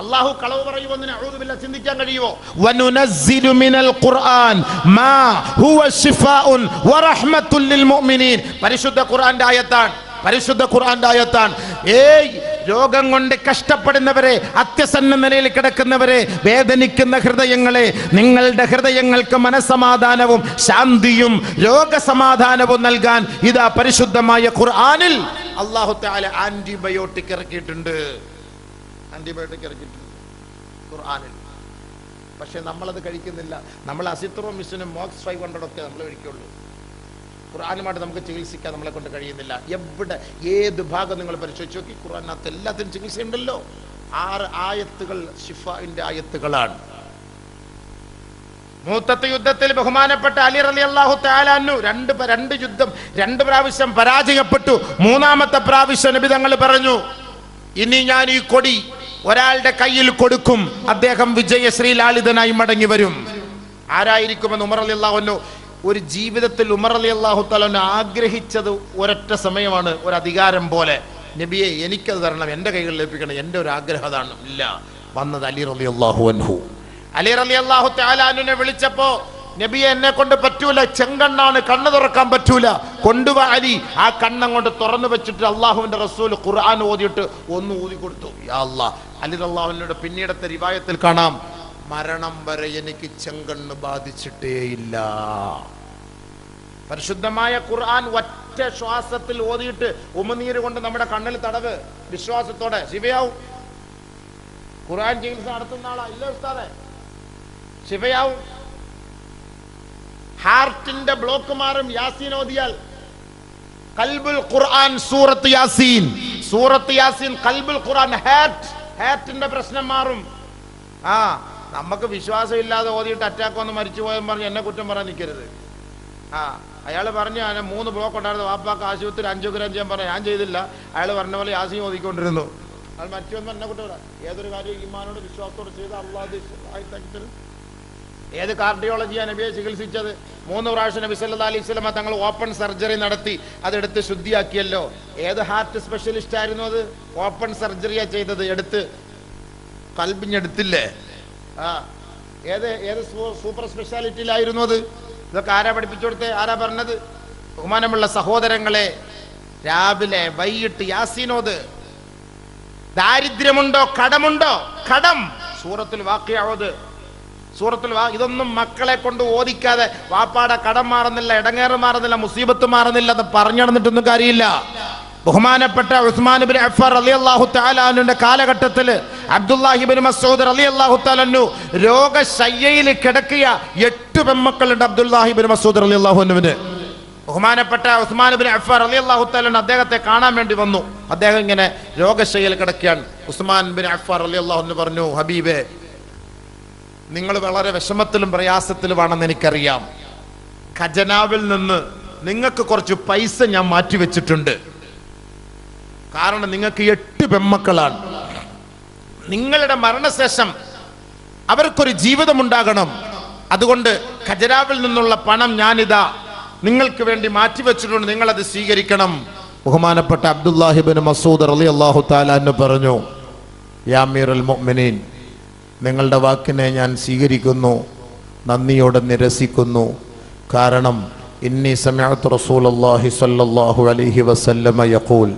അല്ലാഹു കളവ് പറയുമെന്ന് അഊദു ബില്ലാഹ് ചിന്തിക്കാൻ കഴിയുമോ? വനുനസ്സിലു മിനൽ ഖുർആൻ മാ ഹുവ ശിഫാഉൻ വറഹ്മത്തുൽ ലിൽ മുഅ്മിനീൻ. പരിശുദ്ധ ഖുർആന്റെ ആയത്താണ്, പരിശുദ്ധ ഖുർആന്റെ ആയത്താണ്. രോഗം കൊണ്ട് കഷ്ടപ്പെടുന്നവരെ, അത്യസന്ന നിലയിൽ കിടക്കുന്നവരെ, വേദനിക്കുന്ന ഹൃദയങ്ങളെ, നിങ്ങളുടെ ഹൃദയങ്ങൾക്ക് മനസ്സമാധാനവും ശാന്തിയും രോഗസമാധാനവും നൽകാൻ ഇതാ പരിശുദ്ധമായ ഖുർആനിൽ അല്ലാഹു തആല ആന്റിബയോട്ടിക് ഇറക്കിയിട്ടുണ്ട്. ആന്റിബയോട്ടിക് ഇറക്കിയിട്ടുണ്ട് ഖുർആനിൽ. പക്ഷെ നമ്മളത് കഴിക്കുന്നില്ല. നമ്മൾ അസിത്രോമിസിനും മോക്സ് 500 ഒക്കെ നമ്മൾ കഴിക്കുള്ളൂ. ഖുർആനുമായിട്ട് നമുക്ക് ചികിത്സിക്കാൻ നമ്മളെ കൊണ്ട് കഴിയുന്നില്ല. എവിടെ ഏത് ഭാഗം നിങ്ങൾ പരിശോധിച്ച് നോക്കി, ഖുർആനകത്ത് എല്ലാത്തിനും ചികിത്സയുണ്ടല്ലോ. 6 ആയത്തുകൾ ശിഫാഇന്റെ ആയത്തുകളാണ്. മൂത്തത്തെ യുദ്ധത്തിൽ ബഹുമാനപ്പെട്ട അലി റളിയല്ലാഹു തആല അൻഹു രണ്ട് യുദ്ധം 2 പ്രാവശ്യം പരാജയപ്പെട്ടു. 3ാമത്തെ പ്രാവശ്യം നബി തങ്ങൾ പറഞ്ഞു, ഇനി ഞാൻ ഈ കൊടി ഒരാളുടെ കയ്യിൽ കൊടുക്കും, അദ്ദേഹം വിജയശ്രീലാളിതനായി മടങ്ങി വരും. ആരായിരിക്കുമെന്ന് ഉമർ റളിയല്ലാഹു അൻഹു ഒരു ജീവിതത്തിൽ ഉമർ റളിയല്ലാഹു തആല ആഗ്രഹിച്ചത് ഒരൊറ്റ സമയമാണ്, ഒരു അധികാരം പോലെ. നബിയെ, എനിക്കത് തരണം, എൻ്റെ കൈകളിൽ ഏൽപ്പിക്കണം, എൻ്റെ ഒരു ആഗ്രഹം അതാണ്. ഇല്ല, വന്നത് അലി റളിയല്ലാഹു അൻഹു. അലി റളിയല്ലാഹു തആല അൻഹുവിനെ വിളിച്ചപ്പോ, നബിയെ, എന്നെ കൊണ്ട് പറ്റൂല, ചെങ്കണ്ണാണ്, കണ്ണ് തുറക്കാൻ പറ്റൂല, കൊണ്ടുവാ അലി. ആ കണ്ണങ്ങോട്ട് തുറന്നു വെച്ചിട്ട് അള്ളാഹുവിന്റെ റസൂൽ ഖുർആൻ ഓതിയിട്ട് ഒന്ന് ഊതി കൊടുത്തു. യാ അല്ലാഹ്. അലി റളിയല്ലാഹുവിന്റെ പിന്നീടത്തെ റിവായത്തിൽ കാണാം, മരണം വരെ എനിക്ക് ചെങ്കണ്ണ് ബാധിച്ചിട്ടേയില്ല. പരിശുദ്ധമായ ഖുർആൻ ഒറ്റ ശ്വാസത്തിൽ ഓതിയിട്ട് ഉമിനീര് കൊണ്ട് നമ്മുടെ കണ്ണിൽ തടവ്, വിശ്വാസത്തോടെ ശിവയാവും. ഖുർആൻ ചികിത്സ നടത്തുന്ന ആളാ ഇല്ല ഉസ്താദെ, ശിവയാവും. ഹാർട്ടിന്റെ ബ്ലോക്ക് മാറും യാസീൻ ഓതിയാൽ. കൽബുൽ ഖുർആൻ സൂറത്ത് യാസീൻ, സൂറത്ത് യാസീൻ കൽബുൽ ഖുർആൻ, ഹാർട്ടിന്റെ പ്രശ്നം മാറും. നമുക്ക് വിശ്വാസം ഇല്ലാതെ ഓതിയിട്ട് അറ്റാക്ക് വന്ന് മരിച്ചു പോയെന്ന് പറഞ്ഞ് എന്നെ കുറ്റം പറയാൻ നിൽക്കരുത്. അയാൾ പറഞ്ഞു, 3 ബ്ലോക്ക് ഉണ്ടായിരുന്നു, വാപ്പാക്ക് ആശുപത്രി 5 ഗ്രാം ചെയ്യാൻ പറഞ്ഞു, ഞാൻ ചെയ്തില്ല. അയാൾ പറഞ്ഞ പോലെ യാസീൻ ഓതിക്കൊണ്ടിരുന്നു. അയാൾ മരിച്ചു വന്ന് എന്നെ കുറ്റം പറയാം. ഏതൊരു കാര്യം ഈമാനോട് വിശ്വാസത്തോട് ചെയ്ത് അള്ളാഹ്. ഏത് കാർഡിയോളജിയാണ് നബിയെ ചികിത്സിച്ചത്? 3 പ്രാവശ്യം നബി സല്ലല്ലാഹു അലൈഹി വസല്ലം തങ്ങൾ ഓപ്പൺ സർജറി നടത്തി അതെടുത്ത് ശുദ്ധിയാക്കിയല്ലോ. ഏത് ഹാർട്ട് സ്പെഷ്യലിസ്റ്റ് ആയിരുന്നു അത്? ഓപ്പൺ സർജറിയാ ചെയ്തത്, എടുത്ത് കൽബിഞ്ഞെടുത്തില്ലേ? ഏത് സൂപ്പർ സ്പെഷ്യാലിറ്റിയിലായിരുന്നു അത്? ഇതൊക്കെ ആരാ പഠിപ്പിച്ചു കൊടുത്തേ? ആരാ പറഞ്ഞത്? ബഹുമാനമുള്ള സഹോദരങ്ങളെ, രാവിലെ വൈകിട്ട് യാസീനോത്. ദാരിദ്ര്യമുണ്ടോ, കടമുണ്ടോ? കടം സൂറത്തുൽ വാഖിഅ. ഇതൊന്നും മക്കളെ കൊണ്ട് ഓദിക്കാതെ വാപ്പാടെ കടം മാറുന്നില്ല, ഇടങ്ങേറ് മാറുന്നില്ല, മുസീബത്ത് മാറുന്നില്ല എന്ന് പറഞ്ഞു നടന്നിട്ടൊന്നും കാര്യമില്ല. ബഹുമാനപ്പെട്ട ഉസ്മാൻ ഇബ്നു അഫ്ഫാൻ റളിയല്ലാഹു തആല അൻഹുവിന്റെ കാലഘട്ടത്തിൽ അബ്ദുല്ലാഹി ഇബ്നു മസ്ഊദ് റളിയല്ലാഹു തആല അൻഹു രോഗശയ്യയിൽ കിടക്കിയ 8 പെൺമക്കളുണ്ട് അബ്ദുല്ലാഹി ഇബ്നു മസ്ഊദ് റളിയല്ലാഹു അൻഹുവിന്. ബഹുമാനപ്പെട്ട ഉസ്മാൻ ഇബ്നു അഫ്ഫാൻ റളിയല്ലാഹു തആല അൻഹു അദ്ദേഹത്തെ കാണാൻ വേണ്ടി വന്നു. അദ്ദേഹം ഇങ്ങനെ രോഗശയ്യയിൽ കിടക്കുകയാണ്. ഉസ്മാൻ ഇബ്നു അഫ്ഫാൻ റളിയല്ലാഹു അൻഹു പറഞ്ഞു, ഹബീബേ, നിങ്ങൾ വളരെ വിഷമത്തിലും പ്രയാസത്തിലുമാണെന്ന് എനിക്കറിയാം. ഖജനാവിൽ നിന്ന് നിങ്ങൾക്ക് കുറച്ച് പൈസ ഞാൻ മാറ്റിവെച്ചിട്ടുണ്ട്. കാരണം നിങ്ങൾക്ക് 8 പെൺമക്കളാണ്. നിങ്ങളുടെ മരണശേഷം അവർക്കൊരു ജീവിതം ഉണ്ടാകണം. അതുകൊണ്ട് ഖജനാവിൽ നിന്നുള്ള പണം ഞാനിതാ നിങ്ങൾക്ക് വേണ്ടി മാറ്റിവെച്ചിട്ടുണ്ട്, നിങ്ങളത് സ്വീകരിക്കണം. ബഹുമാനപ്പെട്ട അബ്ദുല്ലാഹി ഇബ്നു മസ്ഊദ് റളിയല്ലാഹു തആല അൻഹു പറഞ്ഞു, യാ അമീറുൽ മുഅ്മിനീൻ, നിങ്ങളുടെ വാക്കിനെ ഞാൻ സ്വീകരിക്കുന്നു, നന്ദിയോടെ നിരസിക്കുന്നു. കാരണം ഇന്നി സമഅതു റസൂലുള്ളാഹി സ്വല്ലല്ലാഹു അലൈഹി വസല്ലമ യഖൂൽ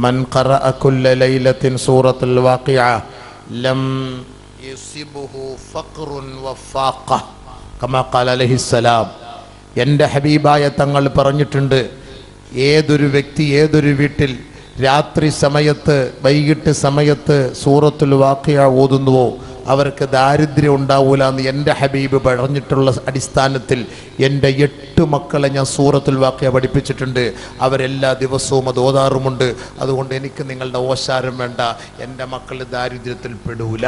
മൻ ഖറഅ കുല്ല ലൈലത്തിൻ സൂറത്തുൽ വാഖിഅ ലം യുസിബുഹു ഫഖ്റുൻ വഫാഖ കമാ ഖാല അലൈഹിസ്സലാം. എൻ്റെ ഹബീബായ തങ്ങൾ പറഞ്ഞിട്ടുണ്ട്, ഏതൊരു വ്യക്തി ഏതൊരു വീട്ടിൽ രാത്രി സമയത്ത് വൈകിട്ട് സമയത്ത് സൂറത്തുൽ വാഖിഅ ഓതുന്നുവോ അവർക്ക് ദാരിദ്ര്യം ഉണ്ടാവൂല എന്ന് എൻ്റെ ഹബീബ് പറഞ്ഞിട്ടുള്ള അടിസ്ഥാനത്തിൽ എൻ്റെ 8 മക്കളെ ഞാൻ സൂറത്തുൽ വാഖിഅ പഠിപ്പിച്ചിട്ടുണ്ട്. അവരെല്ലാ ദിവസവും അത് ഓതാറുമുണ്ട്. അതുകൊണ്ട് എനിക്ക് നിങ്ങളുടെ ഓശാരം വേണ്ട, എൻ്റെ മക്കൾ ദാരിദ്ര്യത്തിൽ പെടൂല.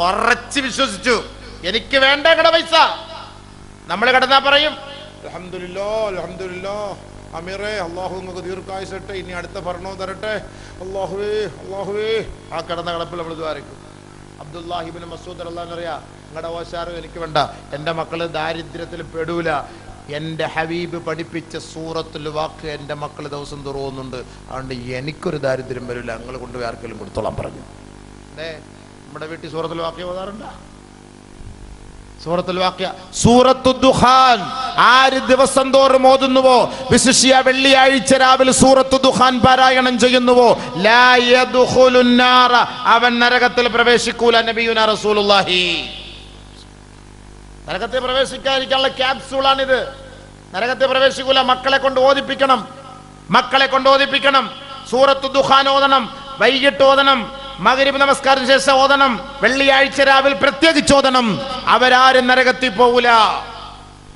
ഉറച്ച് വിശ്വസിച്ചു. എനിക്ക് വേണ്ട കട പൈസ. നമ്മൾ കിടന്നാ പറയും അൽഹംദുലില്ലാഹ് അൽഹംദുലില്ലാഹ് അമീറേ അള്ളാഹു നിങ്ങൾക്ക് ദീർഘായുസട്ടെ, ഇനി അടുത്ത ഭരണവും തരട്ടെ, അള്ളാഹുവേ അള്ളാഹുവേ. ആ കിടന്ന കിടപ്പിൽ നമ്മൾ ദ്വാരക്കും. അബ്ദുല്ലാഹി ഇബ്നു മസ്ഊദ് റളിയല്ലാഹു അറിയാ, നിങ്ങളുടെ ഓശാരം എനിക്ക് വേണ്ട, എൻ്റെ മക്കൾ ദാരിദ്ര്യത്തിൽ പെടൂല. എൻ്റെ ഹബീബ് പഠിപ്പിച്ച സൂറത്തുൽ വാഖിഅ എൻ്റെ മക്കൾ ദിവസം തോറുന്നുണ്ട്. അതുകൊണ്ട് എനിക്കൊരു ദാരിദ്ര്യം വരില്ല, നിങ്ങൾ കൊണ്ടുപോയി ആർക്കെങ്കിലും കൊടുത്തോളാൻ പറഞ്ഞു. നമ്മുടെ വീട്ടിൽ സൂറത്തുൽ വാഖിഅ ഓതാറുണ്ടോ? സൂറത്തുൽ വാഖിഅ, സൂറത്തുൽ ദുഖാൻ ആര് ദിവസം തോറും ഓതുന്നുവോ, വിശിഷ്യ വെള്ളിയാഴ്ച രാവിലെ സൂറത്തുൽ ദുഖാൻ പാരായണം ചെയ്യുന്നുവോ, ലാ യദ്ഖുലുൻ നാറ, അവൻ നരകത്തിൽ പ്രവേശിക്കൂല. നബിയുനാ റസൂലുള്ളാഹി. നരകത്തിൽ പ്രവേശിക്കാതിരിക്കാനുള്ള ക്യാപ്സൂളാണിത്. നരകത്തിൽ പ്രവേശിക്കൂല. മക്കളെ കൊണ്ട് ഓതിപ്പിക്കണം, മക്കളെ കൊണ്ട് ഓതിപ്പിക്കണം. സൂറത്തുൽ ദുഖാൻ ഓതണം, വൈകിട്ട് ഓതണം, മഗ്രിബ് നമസ്കാരത്തിന് ശേഷം ഓതണം, വെള്ളിയാഴ്ച രാവിലെ പ്രത്യേകിച്ച് ഓതണം. അവരാരും നരകത്തിൽ പോകൂല.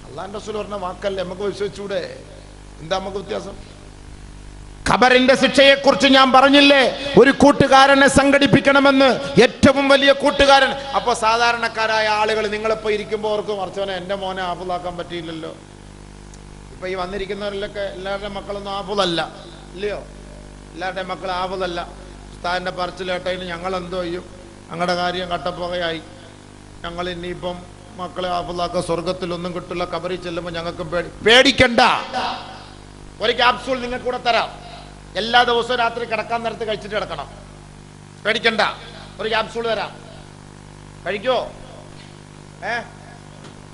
അല്ലാഹുവിന്റെ റസൂൽ പറഞ്ഞ വാക്കല്ലേ, നമുക്ക് വിശ്വസിച്ചൂടെ? എന്താ നമുക്ക് വ്യത്യാസം? ഖബറിന്റെ ശിക്ഷയെക്കുറിച്ച് ഞാൻ പറഞ്ഞില്ലേ, ഒരു കൂട്ടുകാരനെ സംഘടിപ്പിക്കണമെന്ന്, ഏറ്റവും വലിയ കൂട്ടുകാരൻ. അപ്പൊ സാധാരണക്കാരായ ആളുകൾ നിങ്ങളിപ്പോ ഇരിക്കുമ്പോൾ ഓർക്കും, അർച്ചവനെ എൻ്റെ മോനെ ആഫുലാക്കാൻ പറ്റിയില്ലല്ലോ. ഇപ്പൊ ഈ വന്നിരിക്കുന്നവരിലൊക്കെ എല്ലാവരുടെയും മക്കളൊന്നും ആഫുലല്ല, ഇല്ലയോ? എല്ലാവരുടെയും മക്കൾ ആഫുലല്ല. ഉസ്താദിന്റെ പറച്ചിലേട്ടതിന് ഞങ്ങൾ എന്തോ ചെയ്യും? ഞങ്ങളുടെ കാര്യം കട്ടപ്പുകയായി. ഞങ്ങൾ ഇനിയിപ്പം മക്കളെ ആഫുലാക്ക, സ്വർഗത്തിലൊന്നും കിട്ടില്ല, ഖബറിൽ ചെല്ലുമ്പോൾ ഞങ്ങൾക്ക് പേടിക്കണ്ട. ഒരു ക്യാപ്സൂൾ നിങ്ങൾക്ക് കൂടെ തരാം. എല്ലാ ദിവസവും രാത്രി കിടക്കാൻ നേരത്ത് കഴിച്ചിട്ട് കിടക്കണം. പേടിക്കണ്ട, ഒരു ക്യാപ്സൂൾ തരാം. കഴിക്കോ?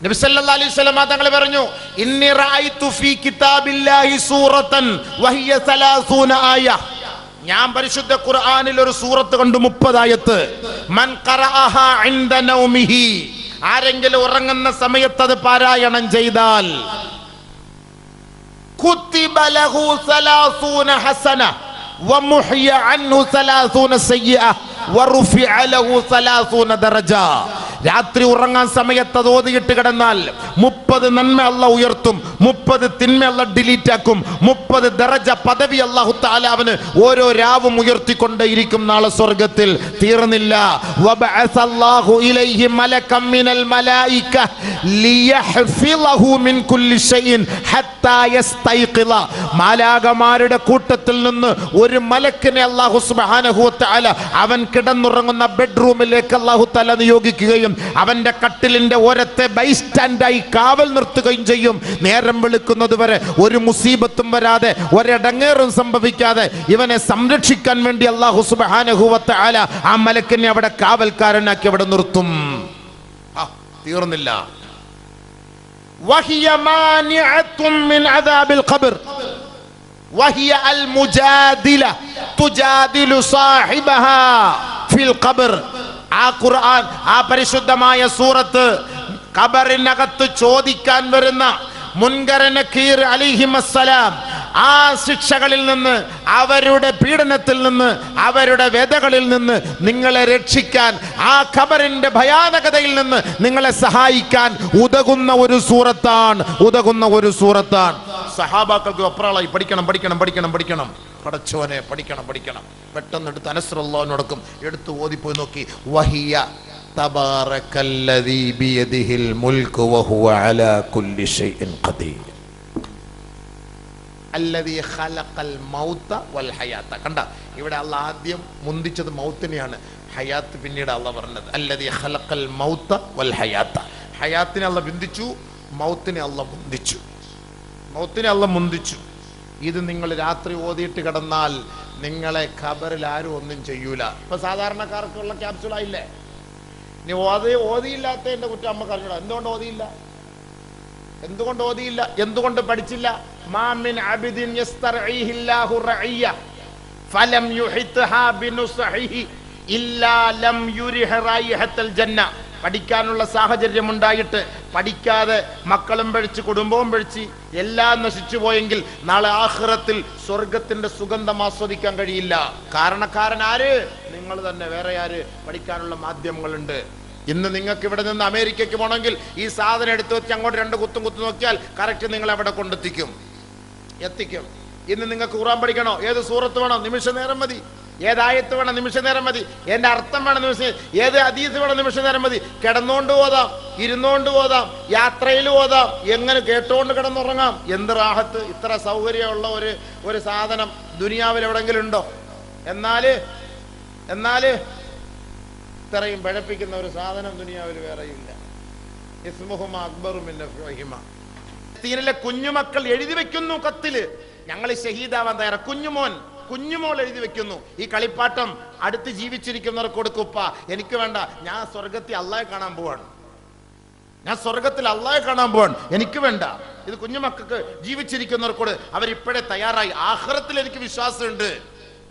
നബി സല്ലല്ലാഹു അലൈഹി വസല്ലം തങ്ങൾ പറഞ്ഞു, ഇന്നി റഅയ്തു ഫീ കിതാബില്ലാഹി സൂറത്തൻ വഹിയ 30 ആയ. ഞാൻ പരിശുദ്ധ ഖുർആനിൽ ഒരു സൂറത്ത് കണ്ടു, 30 ആയത്ത്. മൻ ഖറഅഹാ ഇൻദ നൗമിഹി, ആരെങ്കിലും ഉറങ്ങുന്ന സമയത്ത് അത് പാരായണം ചെയ്താൽ, കുതിബ ലഹു 30 ഹസന വമുഹിയ അൻഹു 30 സയ്യിഅ വറുഫിഅ ലഹു 30 ദറജ. രാത്രി ഉറങ്ങാൻ സമയത്ത് അത് ഓതിയിട്ട് കിടന്നാൽ 30 നന്മ അല്ലാഹു ഉയർത്തും, 30 തിന്മ അല്ലാഹു ഡിലീറ്റ് ആക്കും, 30 ദറജ പദവി അല്ലാഹു തആല അവന് ഓരോ രാവും ഉയർത്തിക്കൊണ്ടേയിരിക്കും നാളെ സ്വർഗ്ഗത്തിൽ. തീർന്നില്ല. വബഅസല്ലാഹു ഇലൈഹി മലകം മിനൽ മലായിക ലിയഹ്ഫിളഹു മിൻ കുല്ലി ഷൈഇൻ ഹത്താ യസ്തൈഖിള. മാലാകമാരുടെ കൂട്ടത്തിൽ നിന്ന് ഒരു മലക്കിനെ അല്ലാഹു സുബ്ഹാനഹു വ തആല അവൻ കിടന്നുറങ്ങുന്ന ബെഡ്റൂമിലേക്ക് അല്ലാഹു തആല നിയോഗിക്കുകയും അവന്റെ കട്ടിലിന്റെ ഓരത്തെ ബൈസ്റ്റാൻഡായി കാവൽ നിർത്തുകയും ചെയ്യും. നേരം വെളുക്കുന്നത് വരെ ഒരു മുസീബത്തും വരാതെ, ഒരിടങ്ങേറും സംഭവിക്കാതെ ഇവനെ സംരക്ഷിക്കാൻ വേണ്ടി അല്ലാഹു സുബ്ഹാനഹു വ തആല ആ മലക്കിനെ അവിടെ കാവൽക്കാരനാക്കി അവിടെ നിർത്തും. തീർന്നില്ല. വഹിയ മാനിഅത്തും മിൻ അദാബിൽ ഖബർ വഹിയ അൽ മുജാദില തുജാദിലു സാഹിബഹാ ഫിൽ ഖബർ. ആ ഖുർആൻ, ആ പരിശുദ്ധമായ സൂറത്ത് ഖബറിനകത്ത് ചോദിക്കാൻ വരുന്ന മുൻകർ നക്കീർ അലൈഹിമസ്സലാം ആ ശിക്ഷകളിൽ നിന്ന്, അവരുടെ പീഡനത്തിൽ നിന്ന്, അവരുടെ വ്യതകളിൽ നിന്ന് നിങ്ങളെ രക്ഷിക്കാൻ, ആ ഖബറിന്റെ ഭയാനകതയിൽ നിന്ന് നിങ്ങളെ സഹായിക്കാൻ ഉതകുന്ന ഒരു സൂറത്താണ്. സഹാബാക്കൾക്ക് ഒപ്രാളായി പഠിക്കണം പഠിക്കണം പഠിക്കണം പഠിക്കണം. പടച്ചോനെ പഠിക്കണം പഠിക്കണം. പെട്ടെന്ന് എടുത്ത് അനസ് റളിയല്ലാഹുവിനോടൊപ്പം എടുത്ത് ഓതിപ്പോയി നോക്കി. വഹിയ തബാറകല്ലദീ ബിയദിഹിൽ മുൽക്കു വഹുവ അലാ കുല്ലി ഷൈഇൻ ഖദീർ അല്ലദീ ഖലഖൽ മൗത വൽ ഹയാത. കണ്ട, ഇവിടെ അല്ലാഹ് ആദ്യം മുന്തിച്ചത് മൗത്തിനെയാണ്, ഹയാത്ത് പിന്നീട് അല്ലാഹ് പറഞ്ഞത്. അല്ലദീ ഖലഖൽ മൗത വൽ ഹയാത. ഹയാത്തിനെ അല്ലാഹ് ബന്ധിച്ചു, മൗത്തിനെ അല്ലാഹ് മുന്തിച്ചു. ഇത് നിങ്ങൾ രാത്രി ഓതിയിട്ട് കിടന്നാൽ നിങ്ങളെ ഖബറിൽ ആരും ഒന്നും ചെയ്യൂല. ഇപ്പൊ സാധാരണക്കാർക്കുള്ള ക്യാപ്സൂൾ ആയില്ലേ? ഇനി ഓതിയില്ലാത്ത എന്റെ കുറ്റം അമ്മ അറിഞ്ഞൂടാ. എന്തുകൊണ്ട് ഓതിയില്ല? എന്തുകൊണ്ട് ഓതിയില്ല? എന്തുകൊണ്ട് പഠിച്ചില്ല? മാമിൻ അബ്ദിൻ യസ്തർഈഹില്ലാഹു റഇയ്യ ഫലം യുഹിത്ഹാ ബിനുസ്ഹിഹി ഇല്ലാ ലം യുരിഹ റൈഹത്തൽ ജന്ന. പഠിക്കാനുള്ള സാഹചര്യം ഉണ്ടായിട്ട് പഠിക്കാതെ മക്കളും പഴിച്ച് കുടുംബവും പഴിച്ച് എല്ലാം നശിച്ചു പോയെങ്കിൽ നാളെ ആഖിറത്തിൽ സ്വർഗത്തിന്റെ സുഗന്ധം ആസ്വദിക്കാൻ കഴിയില്ല. കാരണക്കാരൻ ആര്? നിങ്ങൾ തന്നെ. വേറെ ആര്? പഠിക്കാനുള്ള മാധ്യമങ്ങളുണ്ട്. ഇന്ന് നിങ്ങൾക്ക് ഇവിടെ നിന്ന് അമേരിക്കയ്ക്ക് പോകണമെങ്കിൽ ഈ സാധനം എടുത്തു വെച്ച് അങ്ങോട്ട് 2 കുത്തും കുത്തു നോക്കിയാൽ കറക്റ്റ് നിങ്ങൾ അവിടെ കൊണ്ടെത്തിക്കും. ഇന്ന് നിങ്ങൾക്ക് ഖുർആൻ പഠിക്കണോ? ഏത് സൂറത്ത് വേണം? നിമിഷ നേരം മതി. ഏതായത്ത് വേണം? നിമിഷ നേരം മതി. ഏതിന്റെ അർത്ഥം വേണം? നിമിഷം. ഏത് ഹദീസ് വേണം? നിമിഷ നേരം മതി. കിടന്നുകൊണ്ട് ഓതാം, ഇരുന്നുകൊണ്ട് ഓതാം, യാത്രയിൽ ഓതാം, എങ്ങനെ കേട്ടുകൊണ്ട് കിടന്നുറങ്ങാം. എന്ത് റാഹത്ത്! ഇത്ര സൗകര്യമുള്ള ഒരു സാധനം ദുനിയാവിൽ എവിടെങ്കിലും ഉണ്ടോ? എന്നാല് ഇത്രയും പഴപ്പിക്കുന്ന ഒരു സാധനം ദുനിയാവിൽ വേറെയില്ല. ഇസ്മുഹുമ അക്ബറു മിൻ നഫ്ഇഹിമ. ഫലസ്തീനിലെ കുഞ്ഞുമക്കൾ എഴുതി വെക്കുന്നു കത്തില്, ഞങ്ങൾ ഷഹീദാവാൻ തയ്യാറ. കുഞ്ഞുമോൾ എഴുതി വെക്കുന്നു, ഈ കളിപ്പാട്ടം അടുത്ത് ജീവിച്ചിരിക്കുന്നവർക്ക് കൊടുക്കുപ്പ, എനിക്ക് വേണ്ട, ഞാൻ സ്വർഗത്തിൽ അള്ളാഹെ കാണാൻ പോവാണ്, എനിക്ക് വേണ്ട. ഇത് കുഞ്ഞുമക്കൾക്ക് ജീവിച്ചിരിക്കുന്നവർക്കോട് അവരിപ്പോഴേ തയ്യാറായി. ആഖിറത്തിൽ എനിക്ക് വിശ്വാസമുണ്ട്,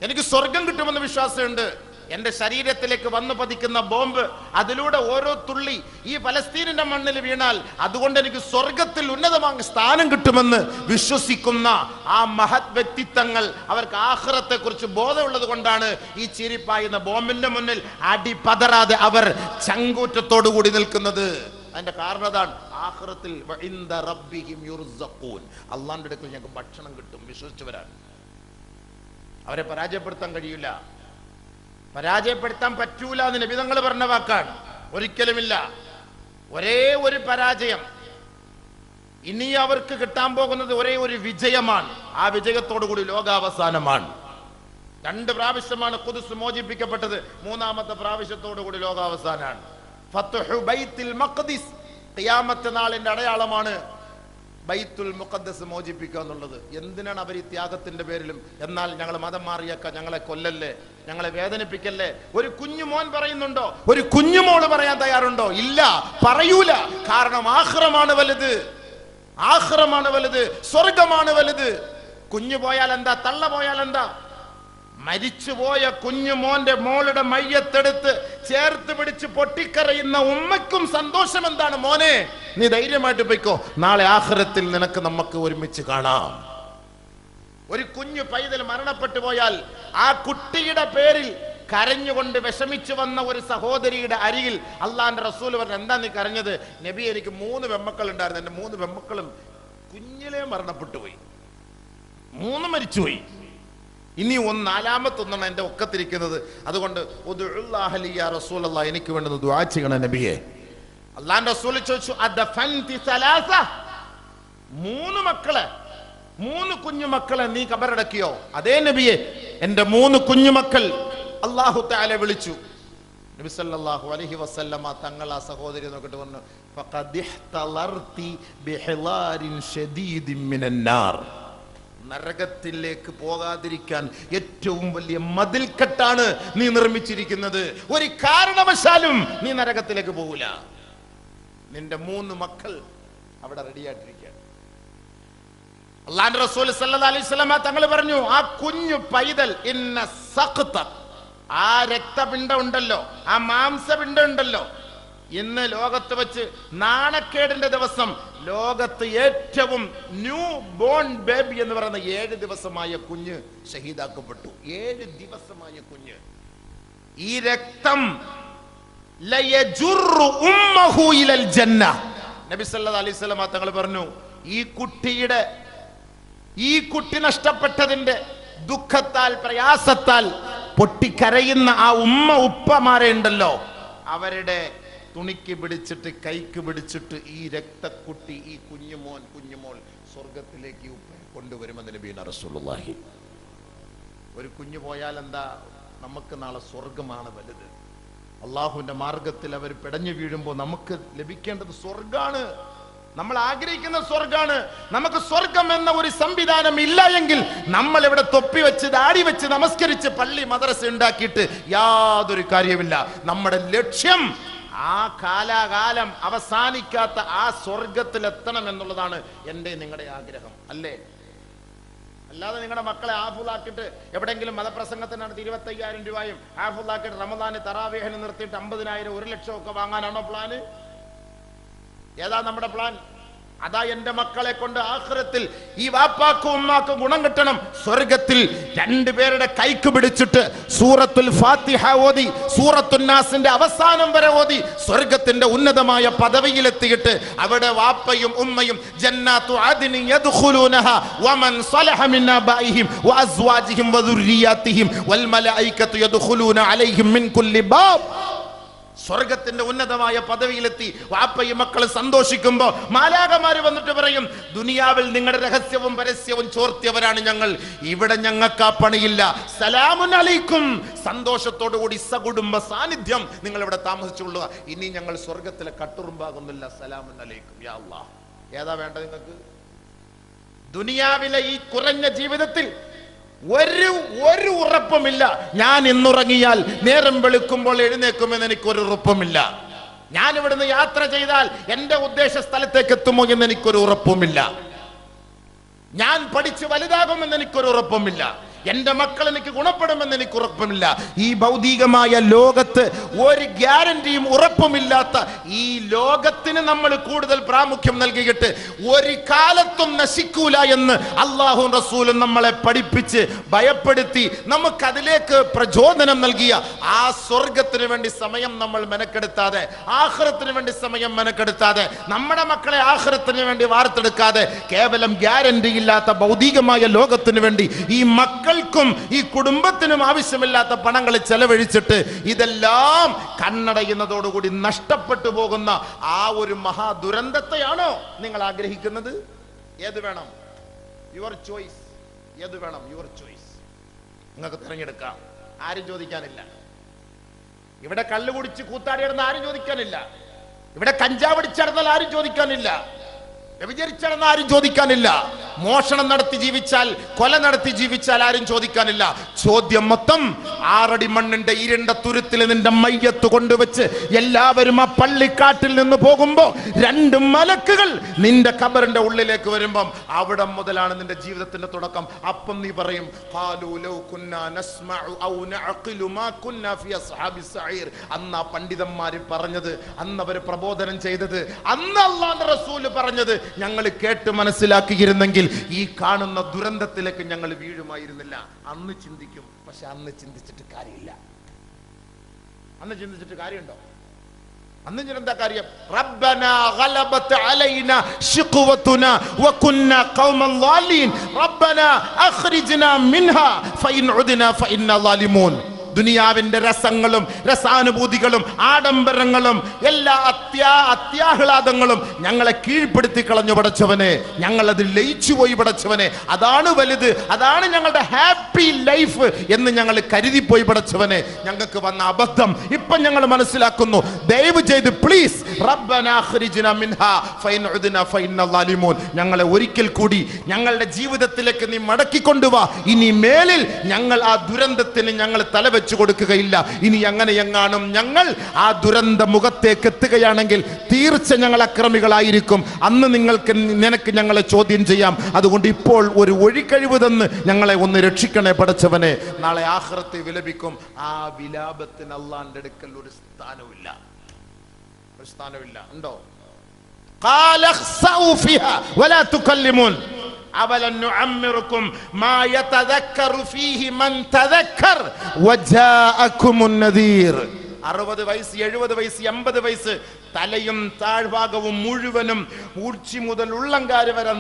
എനിക്ക് സ്വർഗം കിട്ടുമെന്ന് വിശ്വാസമുണ്ട്. എന്റെ ശരീരത്തിലേക്ക് വന്നു പതിക്കുന്ന ബോംബ്, അതിലൂടെ ഓരോ തുള്ളി ഈ ഫലസ്തീനിന്റെ മണ്ണിൽ വീണാൽ അതുകൊണ്ട് എനിക്ക് സ്വർഗത്തിൽ ഉന്നതമായ സ്ഥാനം കിട്ടുമെന്ന് വിശ്വസിക്കുന്ന ആ മഹത് വ്യക്തിത്വങ്ങൾ, അവർക്ക് ആഖിറത്തെ കുറിച്ച് ബോധമുള്ളത് കൊണ്ടാണ് ഈ ചീരിപ്പായുന്ന ബോംബിന്റെ മുന്നിൽ അടി പതറാതെ അവർ ചങ്കൂറ്റത്തോടുകൂടി നിൽക്കുന്നത്. അതിന്റെ കാരണം അതാണ്. ആഖിറത്തിൽ അള്ളാന്റെ അടുക്കൽ ഞങ്ങൾക്ക് ഭക്ഷണം കിട്ടും വിശ്വസിച്ചവരാണ്. അവരെ പരാജയപ്പെടുത്താൻ കഴിയില്ല, പരാജയപ്പെടുത്താൻ പറ്റൂല എന്ന് നബി തങ്ങൾ പറഞ്ഞ വാക്കാണ്. ഒരിക്കലുമില്ല. ഒരേ ഒരു പരാജയം, ഇനി അവർക്ക് കിട്ടാൻ പോകുന്നത് ഒരേ ഒരു വിജയമാണ്. ആ വിജയത്തോടു കൂടി ലോകാവസാനമാണ്. 2 പ്രാവശ്യമാണ് ഖുദ്സ് മോചിപ്പിക്കപ്പെട്ടത്, 3ാമത്തെ പ്രാവശ്യത്തോടു കൂടി ലോകാവസാനാണ്. ഫത്ഹു ബൈത്തുൽ മഖ്ദിസ് ഖിയാമത്ത് നാളിന്റെ അടയാളമാണ് ബൈത്തുൽ മുഖദ്ദസ് മോചിപ്പിക്കുക എന്നുള്ളത്. എന്തിനാണ് അവർ ഈ ത്യാഗത്തിന്റെ പേരിലും? എന്നാൽ ഞങ്ങൾ മതം മാറിയേക്കാം, ഞങ്ങളെ കൊല്ലല്ലേ, ഞങ്ങളെ വേദനിപ്പിക്കല്ലേ. ഒരു കുഞ്ഞുമോൻ പറയുന്നുണ്ടോ? ഒരു കുഞ്ഞുമോള് പറയാൻ തയ്യാറുണ്ടോ? ഇല്ല, പറയൂല. കാരണം ആഖിറമാണ് വലുത്, സ്വർഗമാണ് വലുത്. കുഞ്ഞു പോയാൽ എന്താ, തള്ള പോയാൽ എന്താ? മരിച്ചുപോയ കുഞ്ഞുമോന്റെ മോളുടെ മയ്യത്തെടുത്ത് ചേർത്ത് പിടിച്ച് പൊട്ടിക്കരയുന്ന ഉമ്മയ്ക്കും സന്തോഷം എന്താണ്? മോനെ, നീ ധൈര്യമായിട്ട് പോയിക്കോ, നാളെ ആഖിറത്തിൽ നമുക്ക് ഒരുമിച്ച് കാണാം. ഒരു കുഞ്ഞു പൈതൽ മരണപ്പെട്ടു പോയാൽ ആ കുട്ടിയുടെ പേരിൽ കരഞ്ഞുകൊണ്ട് വിഷമിച്ചു വന്ന ഒരു സഹോദരിയുടെ അരികിൽ അള്ളാന്റെ റസൂൽ പറഞ്ഞു, എന്താ നീ കരഞ്ഞത്? നബി, എനിക്ക് 3 പെൺമക്കൾ ഉണ്ടായിരുന്നു, എന്റെ 3 പെൺമക്കളും കുഞ്ഞിലേ മരണപ്പെട്ടു പോയി, 3 മരിച്ചുപോയി. ഇനി 4ാമത്തൊന്നാണ് എന്റെ ഒക്കത്തിരിക്കുന്നത്. അതുകൊണ്ട് എനിക്ക് വേണ്ടത് ദുആ ചെയ്യണം നബിയെ. അള്ളാന്റെ റസൂൽ ചോദിച്ചു, 3 കുഞ്ഞുമക്കളെ നീ കബറടക്കിയോ? അതേ നബിയെ, എന്റെ 3 കുഞ്ഞുമക്കൾ അല്ലാഹു തആല വിളിച്ചു. നബി സല്ലല്ലാഹു അലൈഹി വസല്ലമ തങ്ങൾ ആ സഹോദരി നോക്കിട്ട് പറഞ്ഞു, ഫഖദിഹ്തലർതി ബിഹിലാരിൻ ശദീദിൻ മിനൻ നാർ. നരകത്തിലേക്ക് പോകാതിരിക്കാൻ ഏറ്റവും വലിയ മതിൽക്കെട്ടാണ് നീ നിർമ്മിച്ചിരിക്കുന്നത്. ഒരു കാരണവശാലും നീ നരകത്തിലേക്ക് പോകൂല. നിന്റെ 3 മക്കൾ അവിടെ റെഡിയായിട്ടിരിക്കുകയാണ്. അല്ലാഹുവിന്റെ റസൂൽ സല്ലല്ലാഹു അലൈഹി വസല്ലം തങ്ങൾ പറഞ്ഞു, ആ കുഞ്ഞു പൈതൽ ഇന്ന സഖത, ആ രക്തപിണ്ഡം ഉണ്ടല്ലോ, ആ മാംസപിണ്ഡം ഉണ്ടല്ലോ, ഇന്ന് ലോകത്ത് വെച്ച് നാണക്കേടിന്റെ ദിവസം ലോകത്ത് ഏറ്റവും ന്യൂ ബോൺ ബേബി എന്ന് പറയുന്ന 7 ദിവസമായ കുഞ്ഞ് ഷഹീദാക്കപ്പെട്ടു. 7 ദിവസമായ കുഞ്ഞ്. ഈ രക്തം ലയജുറു ഉമ്മഹു ഇലൽ ജന്ന. നബി സല്ലല്ലാഹു അലൈഹി വസല്ലം തങ്ങൾ പറഞ്ഞു, ഈ കുട്ടി നഷ്ടപ്പെട്ടതിന്റെ ദുഃഖത്താൽ പ്രയാസത്താൽ പൊട്ടിക്കരയുന്ന ആ ഉപ്പമാരെ ഉണ്ടല്ലോ, അവരുടെ തുണിക്ക് പിടിച്ചിട്ട് കൈക്ക് പിടിച്ചിട്ട് ഈ രക്തക്കുട്ടി, ഈ കുഞ്ഞുമോൾ സ്വർഗത്തിലേക്ക് കൊണ്ടുവരുമെന്ന് നബി റസൂലുള്ളാഹി. ഒരു കുഞ്ഞു പോയാൽ എന്താ, നമുക്ക് നാളെ സ്വർഗമാണ് വലുത്. അള്ളാഹുവിന്റെ മാർഗത്തിൽ അവർ പിടഞ്ഞു വീഴുമ്പോൾ നമുക്ക് ലഭിക്കേണ്ടത് സ്വർഗാണ്, നമ്മൾ ആഗ്രഹിക്കുന്ന സ്വർഗാണ്. നമുക്ക് സ്വർഗം എന്ന ഒരു സംവിധാനം ഇല്ല എങ്കിൽ നമ്മൾ ഇവിടെ തൊപ്പി വെച്ച് ദാടി വെച്ച് നമസ്കരിച്ച് പള്ളി മദ്രസ ഉണ്ടാക്കിയിട്ട് യാതൊരു കാര്യമില്ല. നമ്മുടെ ലക്ഷ്യം ആ കാലാകാലം അവസാനിക്കാത്ത ആ സ്വർഗത്തിലെത്തണം എന്നുള്ളതാണ് എൻ്റെ നിങ്ങളുടെ ആഗ്രഹം, അല്ലേ? അല്ലാതെ നിങ്ങളുടെ മക്കളെ ഹാഫിളാക്കിയിട്ട് എവിടെയെങ്കിലും മതപ്രസംഗത്തിന് നടത്തി 25,000 രൂപയും ഹാഫിളാക്കിയിട്ട് റമദാന് തറാവീഹിന് നിർത്തിയിട്ട് 50,000 1 ലക്ഷം ഒക്കെ വാങ്ങാനാണോ പ്ലാന്? ഏതാ നമ്മുടെ പ്ലാൻ? അതാ എന്റെ മക്കളെ കൊണ്ട് ആഖിറത്തിൽ ഈ വാപ്പാക്കും ഉമ്മാക്കും ഗുണം കിട്ടണം. സ്വർഗത്തിൽ രണ്ടുപേരുടെ കൈക്ക് പിടിച്ചിട്ട് സൂറത്തുൽ ഫാത്തിഹ ഓതി സൂറത്തുൻ നാസിന്റെ അവസാനം വരെ ഓതി സ്വർഗത്തിന്റെ ഉന്നതമായ പദവിയിലെത്തിയിട്ട് അവിടെ വാപ്പയും ഉമ്മയും ജന്നാത്തു അദ്നി യദ്ഖുലൂനഹ വമൻ സലഹ മിൻ ആബാഇഹിം വഅസ്വാജിഹിം വദുർരിയാതിഹിം വൽ മലായികതു യദ്ഖുലൂന അലൈഹിം മിൻ കുല്ലി ബാബ്. സ്വർഗത്തിന്റെ ഉന്നതമായ പദവിയിലെത്തി വാപ്പയും മക്കൾ സന്തോഷിക്കുമ്പോ മാലാഖമാര് വന്നിട്ട് പറയും, ദുനിയാവിൽ നിങ്ങളുടെ രഹസ്യവും പരസ്യവും ചോർത്തിയവരാണ് ഞങ്ങൾ, ഇവിടെ ഞങ്ങൾക്ക് ആ പണിയില്ല, സലാമുൻ അലൈക്കും, സന്തോഷത്തോടുകൂടി സകുടുംബ സാന്നിധ്യം നിങ്ങൾ ഇവിടെ താമസിച്ചുകൊള്ളുക, ഇനി ഞങ്ങൾ സ്വർഗത്തിലെ കട്ടുറുമ്പാകുന്നില്ല, സലാമുൻ അലൈക്കും. യാ അല്ലാഹ്, ഏതാ വേണ്ടത് നിങ്ങൾക്ക്? ദുനിയാവിലെ ഈ കുറഞ്ഞ ജീവിതത്തിൽ ഒരു ഉറപ്പുമില്ല. ഞാൻ ഇന്നുറങ്ങിയാൽ നേരം വെളുക്കുമ്പോൾ എഴുന്നേക്കുമെന്ന് എനിക്കൊരു ഉറപ്പുമില്ല. ഞാൻ ഇവിടുന്ന് യാത്ര ചെയ്താൽ എന്റെ ഉദ്ദേശ സ്ഥലത്തേക്ക് എത്തുമോ എന്ന് എനിക്കൊരു ഉറപ്പുമില്ല. ഞാൻ പഠിച്ച് വലുതാകുമെന്ന് എനിക്കൊരു ഉറപ്പുമില്ല. എന്റെ മക്കൾ എനിക്ക് ഗുണപ്പെടുമെന്ന് എനിക്ക് ഉറപ്പുമില്ല. ഈ ഭൗതികമായ ലോകത്ത് ഒരു ഗ്യാരണ്ടിയും ഉറപ്പുമില്ലാത്ത ഈ ലോകത്തിന് നമ്മൾ കൂടുതൽ പ്രാമുഖ്യം നൽകിയിട്ട് ഒരു കാലത്തും നശിക്കൂല എന്ന് അല്ലാഹുവും റസൂലും നമ്മളെ പഠിപ്പിച്ച് ഭയപ്പെടുത്തി നമുക്കതിലേക്ക് പ്രചോദനം നൽകിയ ആ സ്വർഗത്തിന് വേണ്ടി സമയം നമ്മൾ മെനക്കെടുത്താതെ, ആഖിറത്തിന് വേണ്ടി സമയം മെനക്കെടുത്താതെ, നമ്മുടെ മക്കളെ ആഖിറത്തിന് വേണ്ടി വാർത്തെടുക്കാതെ കേവലം ഗ്യാരണ്ടി ഇല്ലാത്ത ഭൗതികമായ ലോകത്തിന് വേണ്ടി ഈ മക്കൾക്കും ഈ കുടുംബത്തിനും ആവശ്യമില്ലാത്ത പണങ്ങൾ ചെലവഴിച്ചിട്ട് ഇതെല്ലാം കണ്ണടയുന്നതോടുകൂടി നഷ്ടപ്പെട്ടു പോകുന്ന ആ ഒരു മഹാദുരന്തത്തെയാണോ നിങ്ങൾ ആഗ്രഹിക്കുന്നത്? ഏത് വേണം? Your choice. ഏത് വേണം? Your choice. നിങ്ങൾക്ക് തിരഞ്ഞെടുക്കാം. ആരും ചോദിക്കാനില്ല. ഇവിടെ കള്ളു കുടിച്ച് കൂത്താടിയിടുന്ന ആരും ചോദിക്കാനില്ല. ഇവിടെ കഞ്ചാവ് അടിച്ചടന്നാൽ ആരും ചോദിക്കാനില്ല. വ്യഭിചരിച്ചടന്ന ആരും ചോദിക്കാനില്ല. മോഷണം നടത്തി ജീവിച്ചാൽ, കൊല നടത്തി ജീവിച്ചാൽ ആരും ചോദിക്കാനില്ല. ചോദ്യം മൊത്തം 6 അടി മണ്ണിന്റെ ഇരുണ്ട തുരുത്തിൽ നിന്റെ മയ്യത്ത് കൊണ്ടുവച്ച് എല്ലാവരും ആ പള്ളിക്കാട്ടിൽ നിന്ന് പോകുമ്പോ 2 മലക്കുകൾ നിന്റെ ഖബറിന്റെ ഉള്ളിലേക്ക് വരുമ്പം അവിടെ മുതലാണ് നിന്റെ ജീവിതത്തിന്റെ തുടക്കം. അപ്പം നീ പറയും, ഖാലൂ ലൗ കുന്നാ നസ്മഉ ഔ നഅഖിലു മാ കുന്നാ ഫി അസ്ഹാബിസ് സഈർ. അന്ന് ആ പണ്ഡിതന്മാർ പറഞ്ഞത്, അന്ന് അവർ പ്രബോധനം ചെയ്തത്, അന്ന് അല്ലാഹുവിന്റെ റസൂൽ പറഞ്ഞത് ഞങ്ങൾ കേട്ട് മനസ്സിലാക്കിയിരുന്നെങ്കിൽ ഈ കാണുന്ന ദുരന്തത്തിലേക്ക് ഞങ്ങൾ വീഴുമായിരുന്നില്ല. അന്ന് ചിന്തിക്കും. പക്ഷെ അന്ന് ചിന്തിച്ചിട്ട് കാര്യമില്ല. അന്ന് ചിന്തിച്ചിട്ട് കാര്യമുണ്ടോ? അന്ന് എന്താ കാര്യം? റബ്ബനാ ഗലബത് അലൈനാ ശിഖ്വതുനാ വകുന്നാ ഖൗമൻ ളാലീൻ റബ്ബനാ അഖ്രിജ്നാ മിൻഹാ ഫഇൻ ഉദ്നാ ഫഇന്നാ ളാലിമൂൻ. ദുനിയാവിന്റെ രസങ്ങളും രസാനുഭൂതികളും ആഡംബരങ്ങളും എല്ലാ അത്യാഹ്ലാദങ്ങളും ഞങ്ങളെ കീഴ്പ്പെടുത്തി കളഞ്ഞു പടച്ചവനെ. ഞങ്ങൾ അതിൽ ലയിച്ചു പോയി പടച്ചവനെ. അതാണ് വലുത്, അതാണ് ഞങ്ങളുടെ ഹാപ്പി ലൈഫ് എന്ന് ഞങ്ങൾ കരുതിപ്പോയി പടച്ചവനെ. ഞങ്ങൾക്ക് വന്ന അബദ്ധം ഇപ്പം ഞങ്ങൾ മനസ്സിലാക്കുന്നു. ദയവ് ചെയ്ത് പ്ലീസ് റബ്ബനാ അഖ്രിജ്നാ മിൻഹാ ഫഇൻ ഉദ്നാ ഫഇന്നാ ളാലിമൂൻ. ഞങ്ങളെ ഒരിക്കൽ കൂടി ഞങ്ങളുടെ ജീവിതത്തിലേക്ക് നീ മടക്കിക്കൊണ്ടുവാ. ഇനി മേലിൽ ഞങ്ങൾ ആ ദുരന്തത്തിന് ഞങ്ങൾ തലവെച്ച് കൊടുക്കുകയില്ല. ഇനി അങ്ങനെ എങ്ങാനും ഞങ്ങൾ ആ ദുരന്ത മുഖത്തേക്ക് എത്തുകയാണെങ്കിൽ തീർച്ച ഞങ്ങൾ അക്രമികളായിരിക്കും. അന്ന് നിനക്ക് ഞങ്ങളെ ചോദ്യം ചെയ്യാം. അതുകൊണ്ട് ഇപ്പോൾ ഒരു ഒഴിക്കഴിവ് തന്ന് ഞങ്ങളെ ഒന്ന് രക്ഷിക്കണേ പടച്ചവനെ. നാളെ ആഖിറത്തിൽ വിലപിക്കും. ആ വിലാപത്തിന് അല്ലാഹുവിന്റെ അടുക്കൽ ഒരു സ്ഥാനമില്ല. ഒരു സ്ഥാനമില്ല. ഉണ്ടോ? ഖാല ഖ്സഉ ഫിഹാ വലാ തുകല്ലിമൂൻ അവലൻ നുഅമ്മിറുക്കും മാ യതദക്കറു ഫീഹി മൻ തദക്കർ വജാഅകുമുൻ നദീർ. 60 വയസ്സ്, 70 വയസ്സ്, 80 വയസ്സ്, തലയും താഴ്ഭാഗവും മുഴുവനും ഉച്ചി മുതൽ ഉള്ളങ്കാര് വരെ